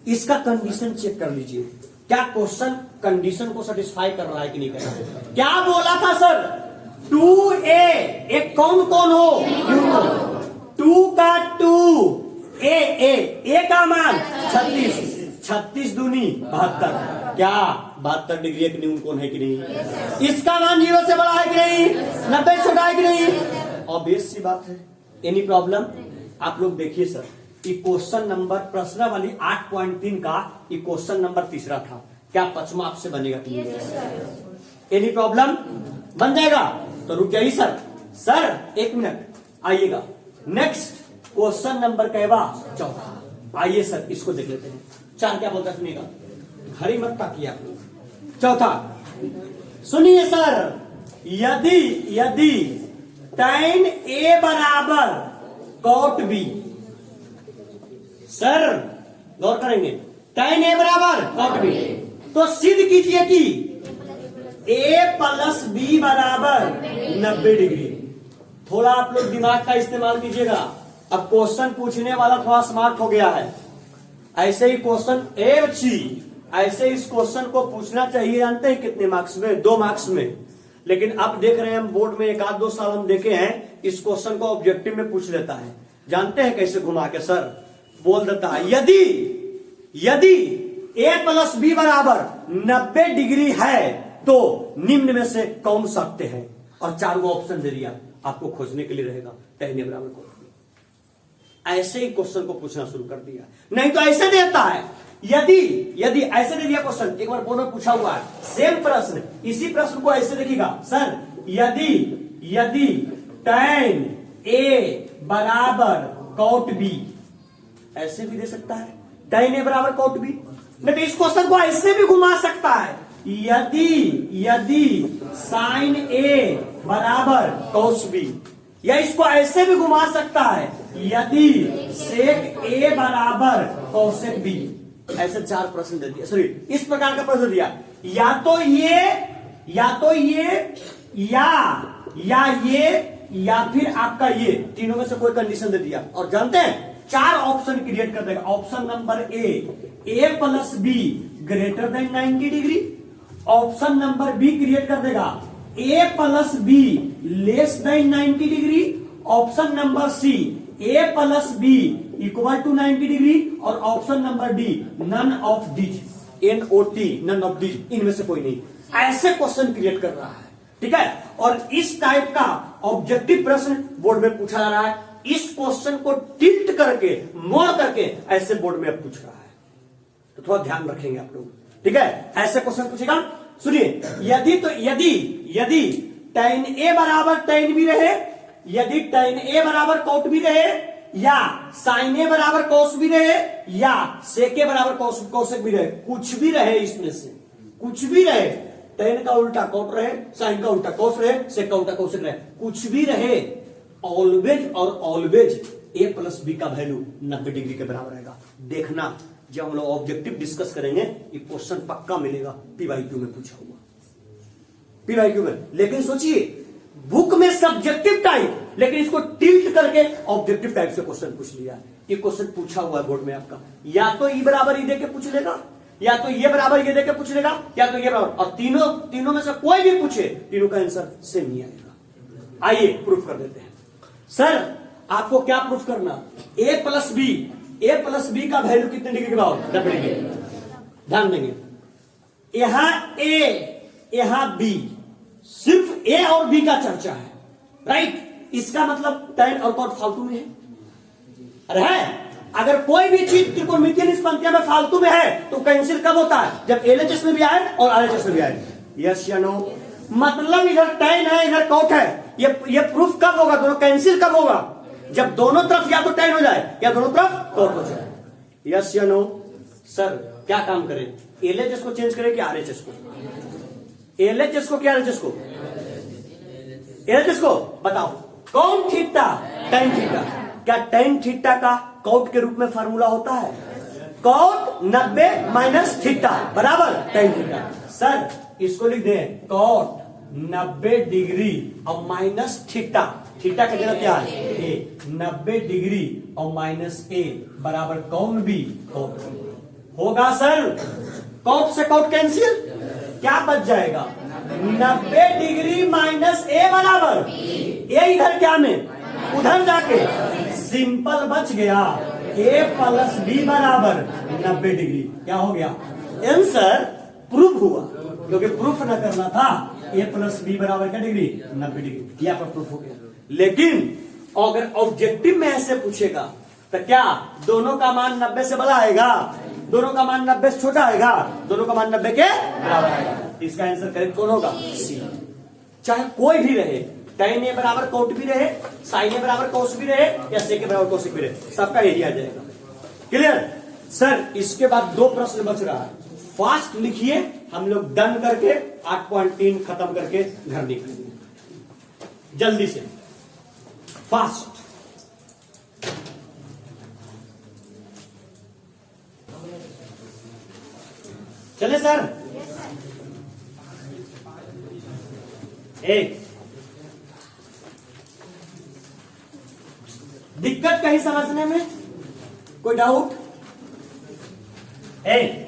इसका कंडीशन चेक कर लीजिए, क्या क्वेश्चन कंडीशन को सेटिस्फाई कर रहा है कि नहीं कर रहा है। क्या बोला था सर? 2a एक कौन कौन हो? 2 का 2 ए का मान 36। 36 दूनी 72। क्या 72 डिग्री एक न्यून कोण है कि नहीं? इसका मान 0 से बड़ा है कि नहीं? 90 से छोटा है कि नहीं? ऑब्वियस सी बात है। Any problem? आप लोग देखिए सर, ये क्वेश्चन नंबर प्रश्न वाली 8.3 का ये क्वेश्चन नंबर तीसरा था। क्या पचमा आपसे बनेगा कि नहीं? Any problem? बन जाएगा तो रुक जाइए सर। सर एक मिनट आइएगा, नेक्स्ट क्वेश्चन नंबर कहवा चौथा। आइए सर इसको देख लेते हैं। 4 क्या बोलता है सुनिएगा, घड़ी मत ताकिए आप लोग। चौथा सुनिए सर, यदि tan a बराबर cot b, सर गौर करेंगे, tan a बराबर cot b, तो सिद्ध कीजिए कि a प्लस b बराबर 90 डिग्री। थोड़ा आप लोग दिमाग का इस्तेमाल कीजिएगा। अब क्वेश्चन पूछने वाला थोड़ा स्मार्ट हो गया है। ऐसे ही क्वेश्चन ऐसे इस क्वेश्चन को पूछना चाहिए, जानते हैं कितने मार्क्स में? 2 मार्क्स में। लेकिन अब देख रहे हैं हम बोर्ड में 1-2 साल हम देखे हैं, इस क्वेश्चन को ऑब्जेक्टिव में पूछ लेता है। जानते हैं कैसे घुमा के सर? बोल देता है यदि a प्लस b बराबर 90 डिग्री है तो निम्न में से कौन सकते हैं? और 4 ऑप्शन दे दिया, आपको खोजने के लिए रहेगा tan a बराबर cot b। ऐसे ही क्वेश्चन को पूछना शुरू कर दिया। नहीं तो ऐसे देता है, यदि ऐसे दे दिया क्वेश्चन। एक बार बोर्ड में पूछा हुआ है सेम प्रश्न, इसी प्रश्न को ऐसे देखिएगा सर, यदि tan a बराबर cot b, ऐसे भी दे सकता है tan a बराबर cot b। नहीं तो इस क्वेश्चन को ऐसे भी घुमा सकता है, यदि sin a बराबर cos b, या इसको ऐसे भी घुमा सकता है, यदि sec a बराबर cosec b। ऐसे 4 प्रश्न दे दिया, सॉरी इस प्रकार का प्रश्न दिया। या तो ये या तो ये या ये या फिर आपका ये, तीनों में से कोई कंडीशन दे दिया और जानते हैं 4 ऑप्शन क्रिएट कर देगा। Option number A plus B greater than 90 degree. Option number B create कर देगा A plus B less than 90 degree. Option number C A plus B equal to 90 degree. और option number D none of these, NOT, none of these, इनमें से कोई नहीं। ऐसे question create कर रहा है, ठीक है। और इस टाइप का ऑब्जेक्टिव प्रश्न बोर्ड में पूछा जा रहा है। इस क्वेश्चन को टिल्ट करके, मोड़ करके ऐसे बोर्ड में अब पूछ रहा है, तो थोड़ा ध्यान रखेंगे आप लोग, ठीक है। ऐसे क्वेश्चन पूछेगा, सुनिए। यदि tan A बराबर tan B रहे, यदि tan A बराबर cot B रहे, या sin A बराबर cos B रहे, या sec A बराबर cosec B रहे, कुछ भी रहे इसमें से, कुछ भी रहे, tan का उल्टा cot रहे, sin का उल्टा cos रहे, sec का उल्टा cosec रहे, कुछ भी रहे, ऑलवेज A प्लस बी का वैल्यू 90 डिग्री के बराबर रहेगा। देखना जब हम लोग ऑब्जेक्टिव डिस्कस करेंगे ये क्वेश्चन पक्का मिलेगा, PYQ में पूछा हुआ, PYQ में। लेकिन सोचिए बुक में सब्जेक्टिव टाइप, लेकिन इसको टिल्ट करके ऑब्जेक्टिव टाइप से क्वेश्चन पूछ लिया। ये क्वेश्चन पूछा हुआ है बोर्ड में आपका, या तो ई बराबर ई दे के पूछ लेगा, या तो ये बराबर ये दे के पूछ लेगा, या तो ये बराबर, और तीनों में से कोई भी पूछे, तीनों का आंसर सेम ही आएगा। आइए प्रूफ कर देते हैं। सर आपको क्या प्रूफ करना, ए प्लस बी का वैल्यू कितने डिग्री के बराबर, 90 डिग्री। ध्यान देंगे, यहां ए यहां बी, सिर्फ ए और बी का चर्चा है, राइट। इसका मतलब tan और cot फालतू में है, अरे है। अगर कोई भी चीज त्रिकोणमितीय निष्पत्तियां में फालतू में है तो कैंसिल कब होता है, जब LHS में भी आए और RHS में भी आए। यस या नो, मतलब इधर tan है इधर cot है, ये प्रूफ कब होगा, दोनों कैंसिल कब होगा, जब दोनों तरफ या तो tan हो जाए या दोनों तरफ cot हो जाए। यस या नो। सर क्या काम करें, LHS को चेंज करें कि RHS को, LHS को क्या RHS को, LHS को बताओ कौन थीटा, tan थीटा। क्या tan थीटा का cot के रूप में फार्मूला होता है, cot 90 माइनस थीटा बराबर tan थीटा। सर इसको लिख दें cot 90 डिग्री और माइनस थीटा, थीटा का जगह क्या है ए, 90 डिग्री और माइनस ए बराबर कौन बी, cot होगा। सर cot से cot कैंसिल, क्या बच जाएगा, 90 डिग्री माइनस ए बराबर ए, इधर क्या में उधर जाके सिंपल बच गया, ए प्लस बी बराबर 90 डिग्री। क्या हो गया, आंसर प्रूफ हुआ, क्योंकि प्रूफ न करना था। ए प्लस बी बराबर क्या डिग्री, 90 डिग्री, यहां पर प्रूफ हो गया। लेकिन अगर ऑब्जेक्टिव में ऐसे पूछेगा तो क्या दोनों का मान 90 से बड़ा आएगा, दोनों का मान 90 से छोटा आएगा, दोनों का मान 90 के बराबर आएगा। इसका आंसर करेक्ट कौन होगा, सी। चाहे कोई भी रहे, tan ए बराबर cot भी रहे, sin ए बराबर cos भी रहे, या sec के बराबर cosec भी रहे, सबका यही आ जाएगा। क्लियर। सर इसके बाद 2 प्रश्न बच रहा है, फास्ट लिखिए, हम लोग डन करके 8.3 खत्म करके घर निकलेंगे जल्दी से, फास्ट। चले सर, एक दिक्कत कहीं समझने में, कोई डाउट, एक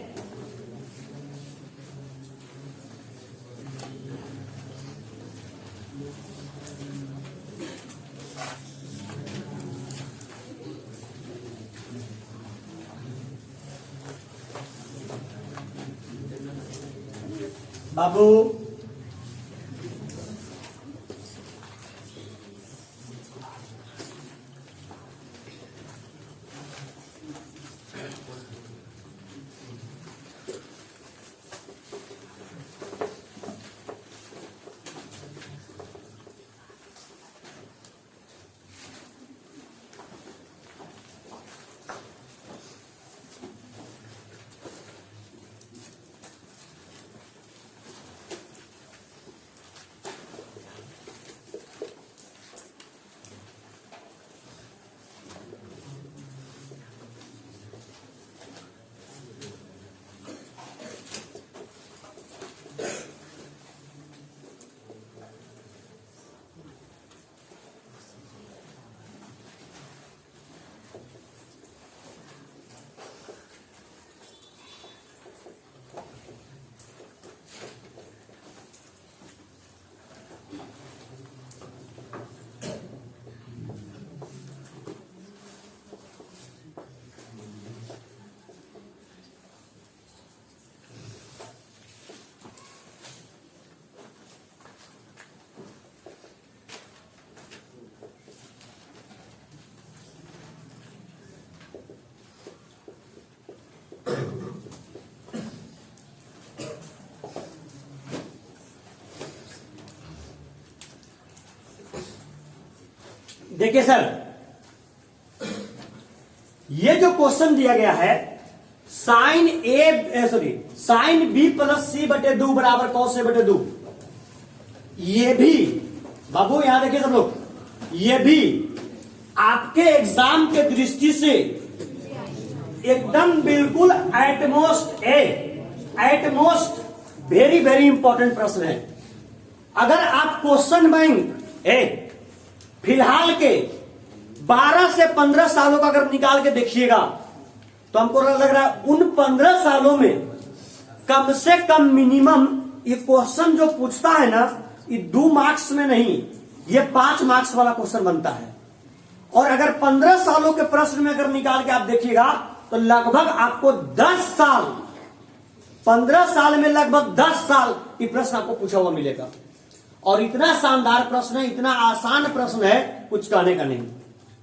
बाबू देखिए सर, ये जो क्वेश्चन दिया गया है साइन बी प्लस सी बटे 2 बराबर कॉस ए बटे 2, ये भी बाबू यहां देखिए सब लोग, ये भी आपके एग्जाम के दृष्टि से एकदम बिल्कुल एटमोस्ट वेरी वेरी इंपॉर्टेंट प्रश्न है। अगर आप क्वेश्चन बैंक फिलहाल के 12 से 15 सालों का अगर निकाल के देखिएगा तो हमको लग रहा है उन 15 सालों में कम से कम मिनिमम ये क्वेश्चन जो पूछता है ना, ये 2 मार्क्स में नहीं, ये 5 मार्क्स वाला क्वेश्चन बनता है। और अगर 15 सालों के प्रश्न में अगर निकाल के आप देखिएगा तो लगभग आपको 10 साल, 15 साल में लगभग 10 साल ये प्रश्न आपको पूछा हुआ मिलेगा। और इतना शानदार प्रश्न है, इतना आसान प्रश्न है, कुछ कहने का नहीं।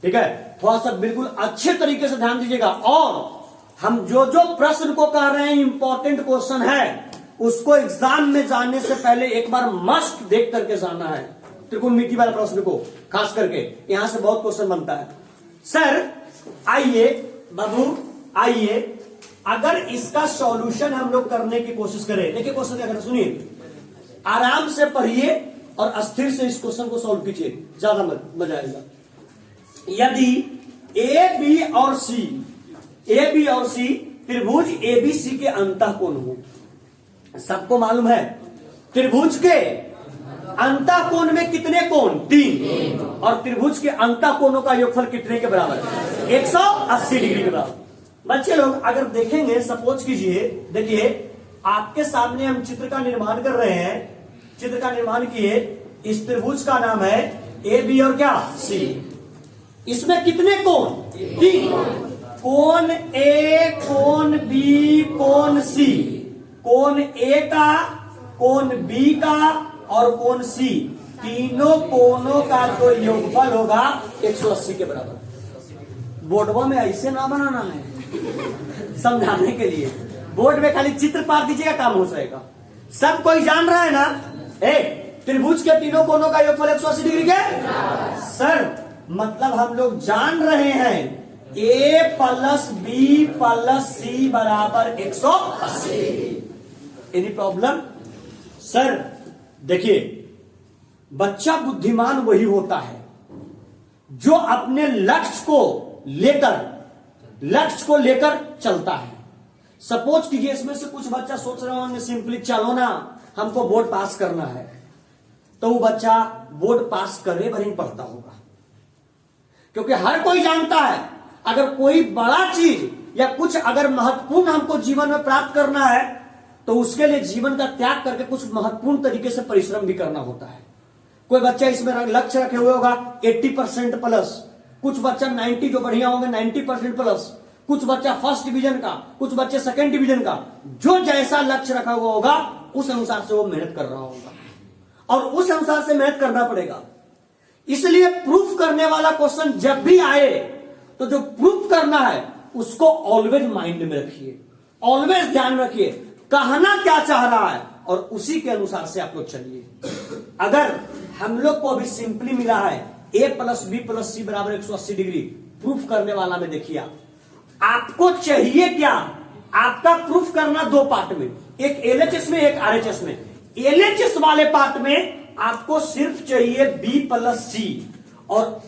ठीक है, थोड़ा सा बिल्कुल अच्छे तरीके से ध्यान दीजिएगा। और हम जो जो प्रश्न को कह रहे हैं इंपॉर्टेंट क्वेश्चन है, उसको एग्जाम में जाने से पहले एक बार मस्ट देख करके जाना है। त्रिकोणमिति वाला प्रश्न को खास करके यहां से बहुत क्वेश्चन बनता है। सर आइए बाबू, आइए अगर इसका सॉल्यूशन हम लोग करने की कोशिश करें। देखिए क्वेश्चन क्या करें, सुनिए, आराम से पढ़िए और अस्थिर से इस क्वेश्चन को सॉल्व कीजिए, ज्यादा मजा आएगा। यदि ए बी और सी त्रिभुज एबीसी के अंतःकोण हो, सबको मालूम है त्रिभुज के अंतःकोण में कितने कोण, 3, और त्रिभुज के अंतःकोणों का योगफल कितने के बराबर, 180 डिग्री के बराबर। बच्चे लोग अगर देखेंगे, सपोज कीजिए, देखिए आपके सामने हम चित्र का निर्माण कर रहे हैं, चित्र का निर्माण किए, इस त्रिभुज का नाम है ए बी और क्या सी। इसमें कितने कोण, 3, कोण ए, कोण बी, कोण सी। कोण ए का, कोण बी का और कोण सी, तीनों कोणों का जो योगफल होगा 180 के बराबर। बोर्डवा में ऐसे ना बनाना है समझाने के लिए, बोर्ड में खाली चित्र पार दीजिएगा, काम हो जाएगा। सब कोई जान रहा है ना, त्रिभुज के तीनों कोणों का योगफल 180 डिग्री के। सर मतलब हम लोग जान रहे हैं ए प्लस बी प्लस सी बराबर 180। Any problem? सर देखिए, बच्चा बुद्धिमान वही होता है जो अपने लक्ष्य को लेकर चलता है। सपोज कीजिए इसमें से कुछ बच्चा सोच रहे होंगे सिंपली चलो ना हमको बोर्ड पास करना है, तो वो बच्चा बोर्ड पास करे भर ही पढ़ता होगा, क्योंकि हर कोई जानता है अगर कोई बड़ा चीज या कुछ अगर महत्वपूर्ण हमको जीवन में प्राप्त करना है तो उसके लिए जीवन का त्याग करके कुछ महत्वपूर्ण तरीके से परिश्रम भी करना होता है। कोई बच्चा इसमें लक्ष्य रखे हुए होगा 80% प्लस, कुछ बच्चा 90 जो बढ़िया होंगे 90% प्लस, कुछ बच्चा फर्स्ट डिवीजन का, कुछ बच्चे सेकंड डिवीजन का। जो जैसा लक्ष्य रखा हुआ होगा उस अनुसार से वो मेहनत कर रहा होगा और उस अनुसार से मेहनत करना पड़ेगा। इसलिए प्रूफ करने वाला क्वेश्चन जब भी आए तो जो प्रूफ करना है उसको ऑलवेज माइंड में रखिए, ऑलवेज ध्यान रखिए कहना क्या चाह रहा है और उसी के अनुसार से आप लोग चलिए। अगर हम लोग को अभी सिंपली मिला है ए प्लस बी प्लस सी बराबर 180 डिग्री, प्रूफ करने वाला में देखिए आपको चाहिए क्या, आपका प्रूफ करना 2 पार्ट में, एक एलएचएस में एक आरएचएस में। एलएचएस वाले पार्ट में आपको सिर्फ चाहिए बी प्लस सी और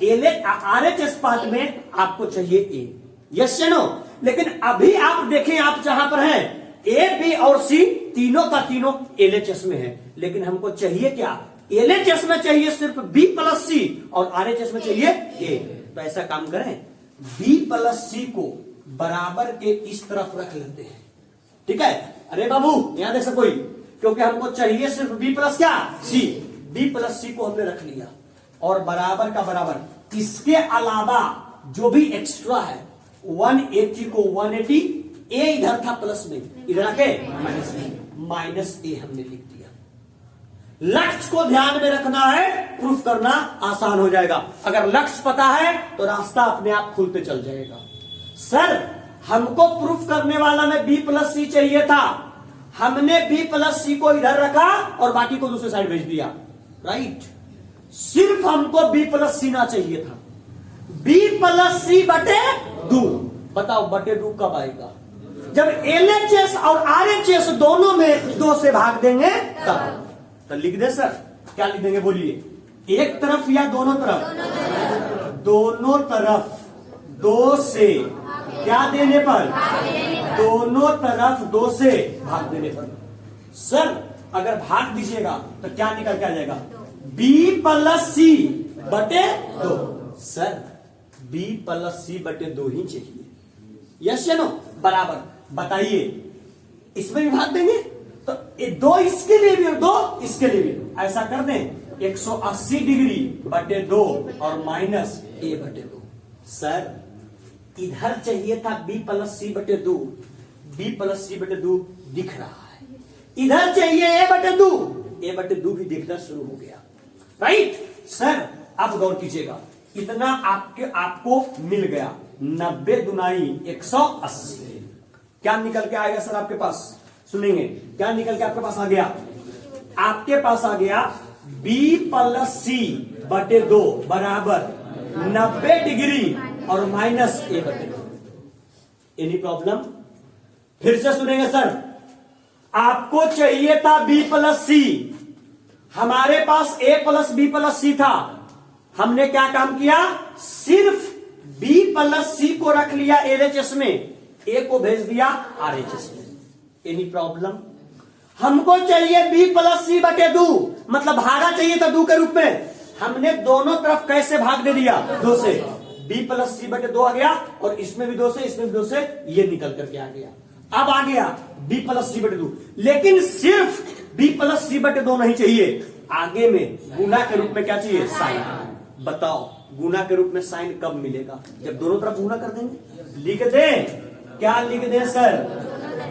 आरएचएस पार्ट में आपको चाहिए ए। यस या नो? लेकिन अभी आप देखें, आप जहां पर हैं ए बी और सी तीनों का तीनों एलएचएस में है, लेकिन हमको चाहिए क्या, एलएचएस में चाहिए सिर्फ बी प्लस सी और आरएचएस में चाहिए ए। तो ऐसा काम करें, बी प्लस सी को बराबर के इस तरफ रख लेते हैं, ठीक है। अरे बाबू यहां देख सको, क्योंकि हमको चाहिए सिर्फ बी प्लस क्या सी, b प्लस सी को हमने रख लिया और बराबर का बराबर इसके अलावा जो भी एक्स्ट्रा है 180 को 180, ए इधर था प्लस में, इधर आके माइनस ए हमने लिख दिया। लक्ष्य को ध्यान में रखना है, प्रूफ करना आसान हो जाएगा। अगर लक्ष्य पता है तो रास्ता अपने आप खुलते चल जाएगा। सर हमको प्रूफ करने वाला में b प्लस सी चाहिए था, हमने b प्लस सी को इधर रखा और बाकी को दूसरे साइड भेज दिया, राइट। सिर्फ हमको b प्लस सी ना चाहिए था। b प्लस सी बटे 2, बताओ बटे 2 कब आएगा? जब LHS और RHS दोनों में 2 से भाग देंगे तब। तो लिख दे सर, क्या लिख देंगे बोलिए? एक तरफ या दोनों तरफ? दोनों तरफ 2 से क्या देने पर? दोनों तरफ 2 से भाग देने पर। सर अगर भाग दीजिएगा तो क्या निकल के आ जाएगा? b प्लस सी बटे 2। सर b प्लस सी बटे 2 ही चाहिए, यस या नो? बराबर बताइए, इसमें भी भाग देंगे तो 2 इसके लिए भी और 2 इसके लिए भी। ऐसा कर दें 180 डिग्री बटे 2 और माइनस a बटे 2। सर इधर चाहिए था b प्लस सी बटे 2, b प्लस सी बटे 2 दिख रहा है। इधर चाहिए a बटे 2, a बटे 2 भी दिखना शुरू हो गया, राइट। सर अब गौर कीजिएगा, इतना आपको मिल गया। 90 दुनाई 180, क्या निकल के आएगा सर आपके पास? सुनेंगे क्या निकल के आपके पास आ गया? आपके पास आ गया b प्लस सी बटे 2 बराबर 90 डिग्री और माइनस a बटे 2। Any problem? फिर से सुनेंगे सर, आपको चाहिए था b प्लस सी, हमारे पास a प्लस b प्लस सी था। हमने क्या काम किया? सिर्फ b प्लस सी को रख लिया LHS में, a को भेज दिया RHS में। Any problem? हमको चाहिए b प्लस सी बटे 2, मतलब भागा चाहिए था 2 के रूप में। हमने दोनों तरफ कैसे भाग दे दिया? 2 से। b प्लस सी बटे 2 आ गया और इसमें भी 2 से, इसमें भी 2 से, ये निकल करके आ गया। अब आ गया b प्लस सी बटे 2, लेकिन सिर्फ b प्लस सी बटे 2 नहीं चाहिए, आगे में गुना के रूप में क्या चाहिए? साइन। बताओ गुना के रूप में साइन कब मिलेगा? जब दोनों तरफ गुना कर देंगे। लिख दे, क्या लिख दे सर?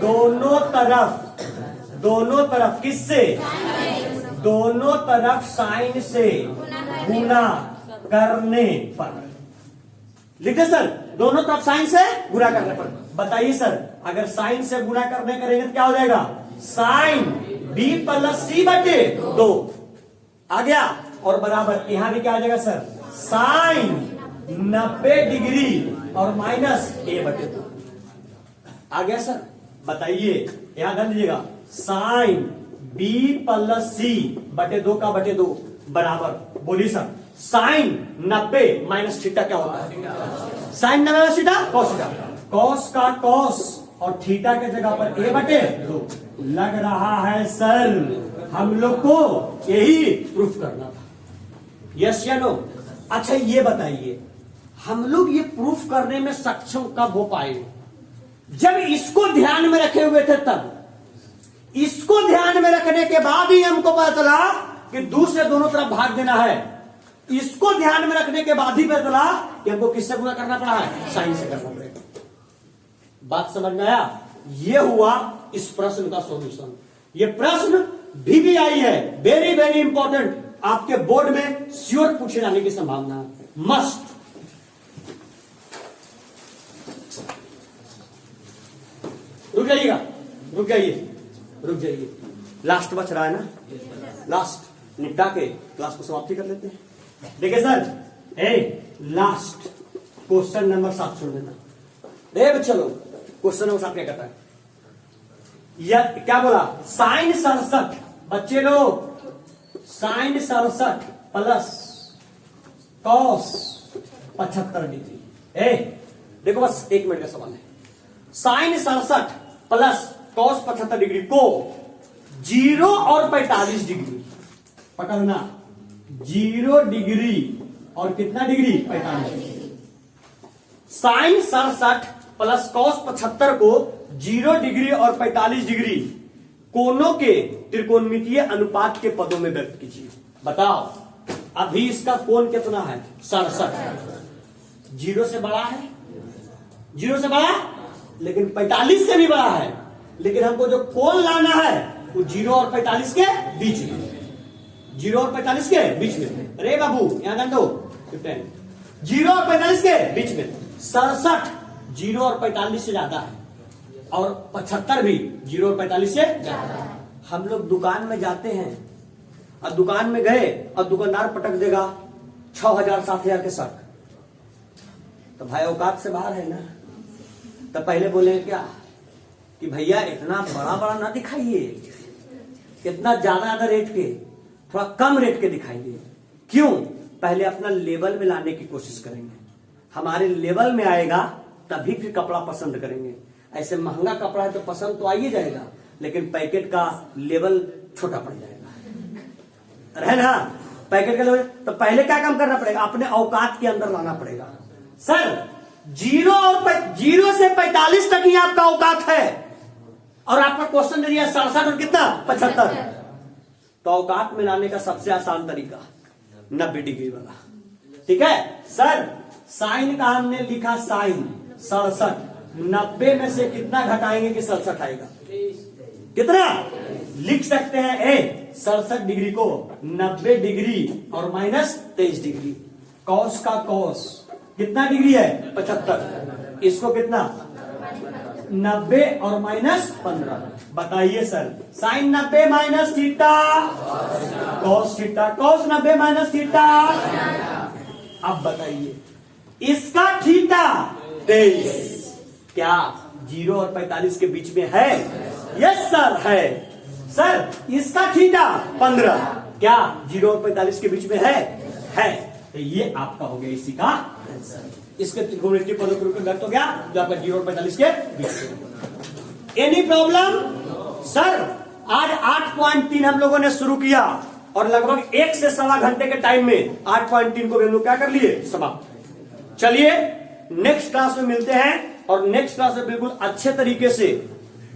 दोनों तरफ किससे? दोनों तरफ साइन से गुना करने पर। लिख दे सर, दोनों तरफ साइन से गुना करने पर। बताइए सर, अगर साइन से गुना करने करेंगे तो क्या हो जाएगा? साइन b प्लस सी बटे 2 आ गया और बराबर यहां भी क्या आ जाएगा सर? साइन 90 डिग्री और माइनस a बटे 2 आ गया सर। बताइए, यहां ध्यान दीजिएगा, साइन b प्लस सी बटे 2 का बटे 2 बराबर, बोलिए सर, साइन 90 माइनस थीटा क्या होता है? Sine 90 minus theta cos theta, cos का कॉस और थीटा के जगह पर a बटे 2। लग रहा है सर हम लोग को यही प्रूफ करना था, यस या नो? अच्छा ये बताइए, हम लोग ये प्रूफ करने में सक्षम कब हो पाए? जब इसको ध्यान में रखे हुए थे तब। इसको ध्यान में रखने के बाद ही हमको पता चला कि 2 से दोनों तरफ भाग देना है। इसको ध्यान में रखने के बाद ही पता चला कि हमको किससे गुना करना पड़ा है? साइन से करना पड़ेगा। बात समझ में आया? ये हुआ इस प्रश्न का सॉल्यूशन। ये प्रश्न भी आई है, वेरी वेरी इंपॉर्टेंट, आपके बोर्ड में श्योर पूछे जाने की संभावना है, मस्ट। रुक जाइएगा, रुक जाइए, लास्ट बच रहा है ना, लास्ट निपटा के क्लास को समाप्ति कर लेते हैं। देखिए सर, लास्ट क्वेश्चन नंबर 7 छोड़ देना। देख चलो क्वेश्चन नंबर 7 क्या कहता है? क्या बोला? साइन 67, बच्चे लोग, साइन 67 प्लस कॉस 75 डिग्री। देखो बस 1 मिनट का सवाल है। साइन 67 प्लस कॉस 75 डिग्री को 0 और 45 डिग्री पकड़ना। 0 डिग्री और कितना degree? 45 degree. Sine 67 plus cos 75 को 0 डिग्री और 45 डिग्री कोनों के त्रिकोणमितीय अनुपात के पदों में व्यक्त कीजिए। बताओ अभी इसका कोण कितना है? 67। 0 से बड़ा है, 0 से बड़ा, लेकिन 45 से भी बड़ा है। लेकिन हमको जो कोण लाना है वो 0 और 45 के बीच में, 0 और 45 के बीच में। अरे बाबू यहां ध्यान दो, 0 और 45 के बीच में 67 0 और 45 से ज्यादा है, और 75 भी 0 और 45 से ज्यादा है। हम लोग दुकान में जाते हैं और दुकान में गए और दुकानदार पटक देगा 6000 7000 के शर्ट, तो भाई औकात से बाहर है ना। तो पहले बोले क्या कि भैया इतना बड़ा बड़ा ना दिखाइए, इतना ज्यादा रेट के, थोड़ा कम रेट के दिखाइए। क्यों? पहले अपना लेवल में लाने की कोशिश करेंगे, हमारे लेवल में आएगा तभी फिर कपड़ा पसंद करेंगे। ऐसे महंगा कपड़ा है तो पसंद तो आइए जाएगा, लेकिन पैकेट का लेवल छोटा पड़ जाएगा, है ना। पैकेट का लेवल, तो पहले क्या काम करना पड़ेगा? अपने औकात के अंदर लाना पड़ेगा। सर 0 से 45 तक ही आपका औकात है, और आपका क्वेश्चन दे दिया 67 और कितना 75, तो औकात में लाने का सबसे आसान तरीका 90 डिग्री वाला। ठीक है सर, साइन का हमने लिखा साइन 67, 90 में से कितना घटाएंगे कि 67 आएगा? कितना लिख सकते हैं? 67 डिग्री को 90 डिग्री और माइनस 23 डिग्री। कॉस का कॉस कितना डिग्री है? 75। इसको कितना? 90 और माइनस 15। बताइए sir, sine 90 minus theta cos theta, cos 90 minus theta. अब बताइए इसका थीटा 23 क्या 0 और 45 के बीच में है? यस सर है। सर इसका थीटा 15 क्या 0 और 45 के बीच में है? तो ये आपका हो गया इसी का आंसर। इसके त्रिकोणमितीय पदों के रूप में व्यक्त हो गया जो आपका 0 और 45 के बीच में। Any problem? सर आज 8.3 हम लोगों ने शुरू किया और लगभग 1 से सवा घंटे के टाइम में 8.3 को हम लोग क्या कर लिए? समाप्त। चलिए नेक्स्ट क्लास में मिलते हैं, और नेक्स्ट क्लास में बिल्कुल अच्छे तरीके से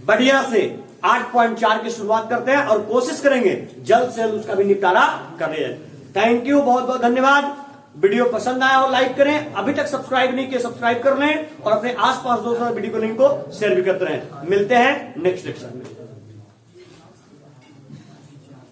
बढ़िया से 8.4 की शुरुआत करते हैं और कोशिश करेंगे जल्द से जल्द उसका भी निपटारा करें। थैंक यू, बहुत बहुत धन्यवाद। वीडियो पसंद आया हो लाइक करें, अभी तक सब्सक्राइब नहीं किए सब्सक्राइब कर लें, और अपने आसपास दोस्तों वीडियो को लिंक को शेयर भी करते रहें। मिलते हैं नेक्स्ट लेक्चर में।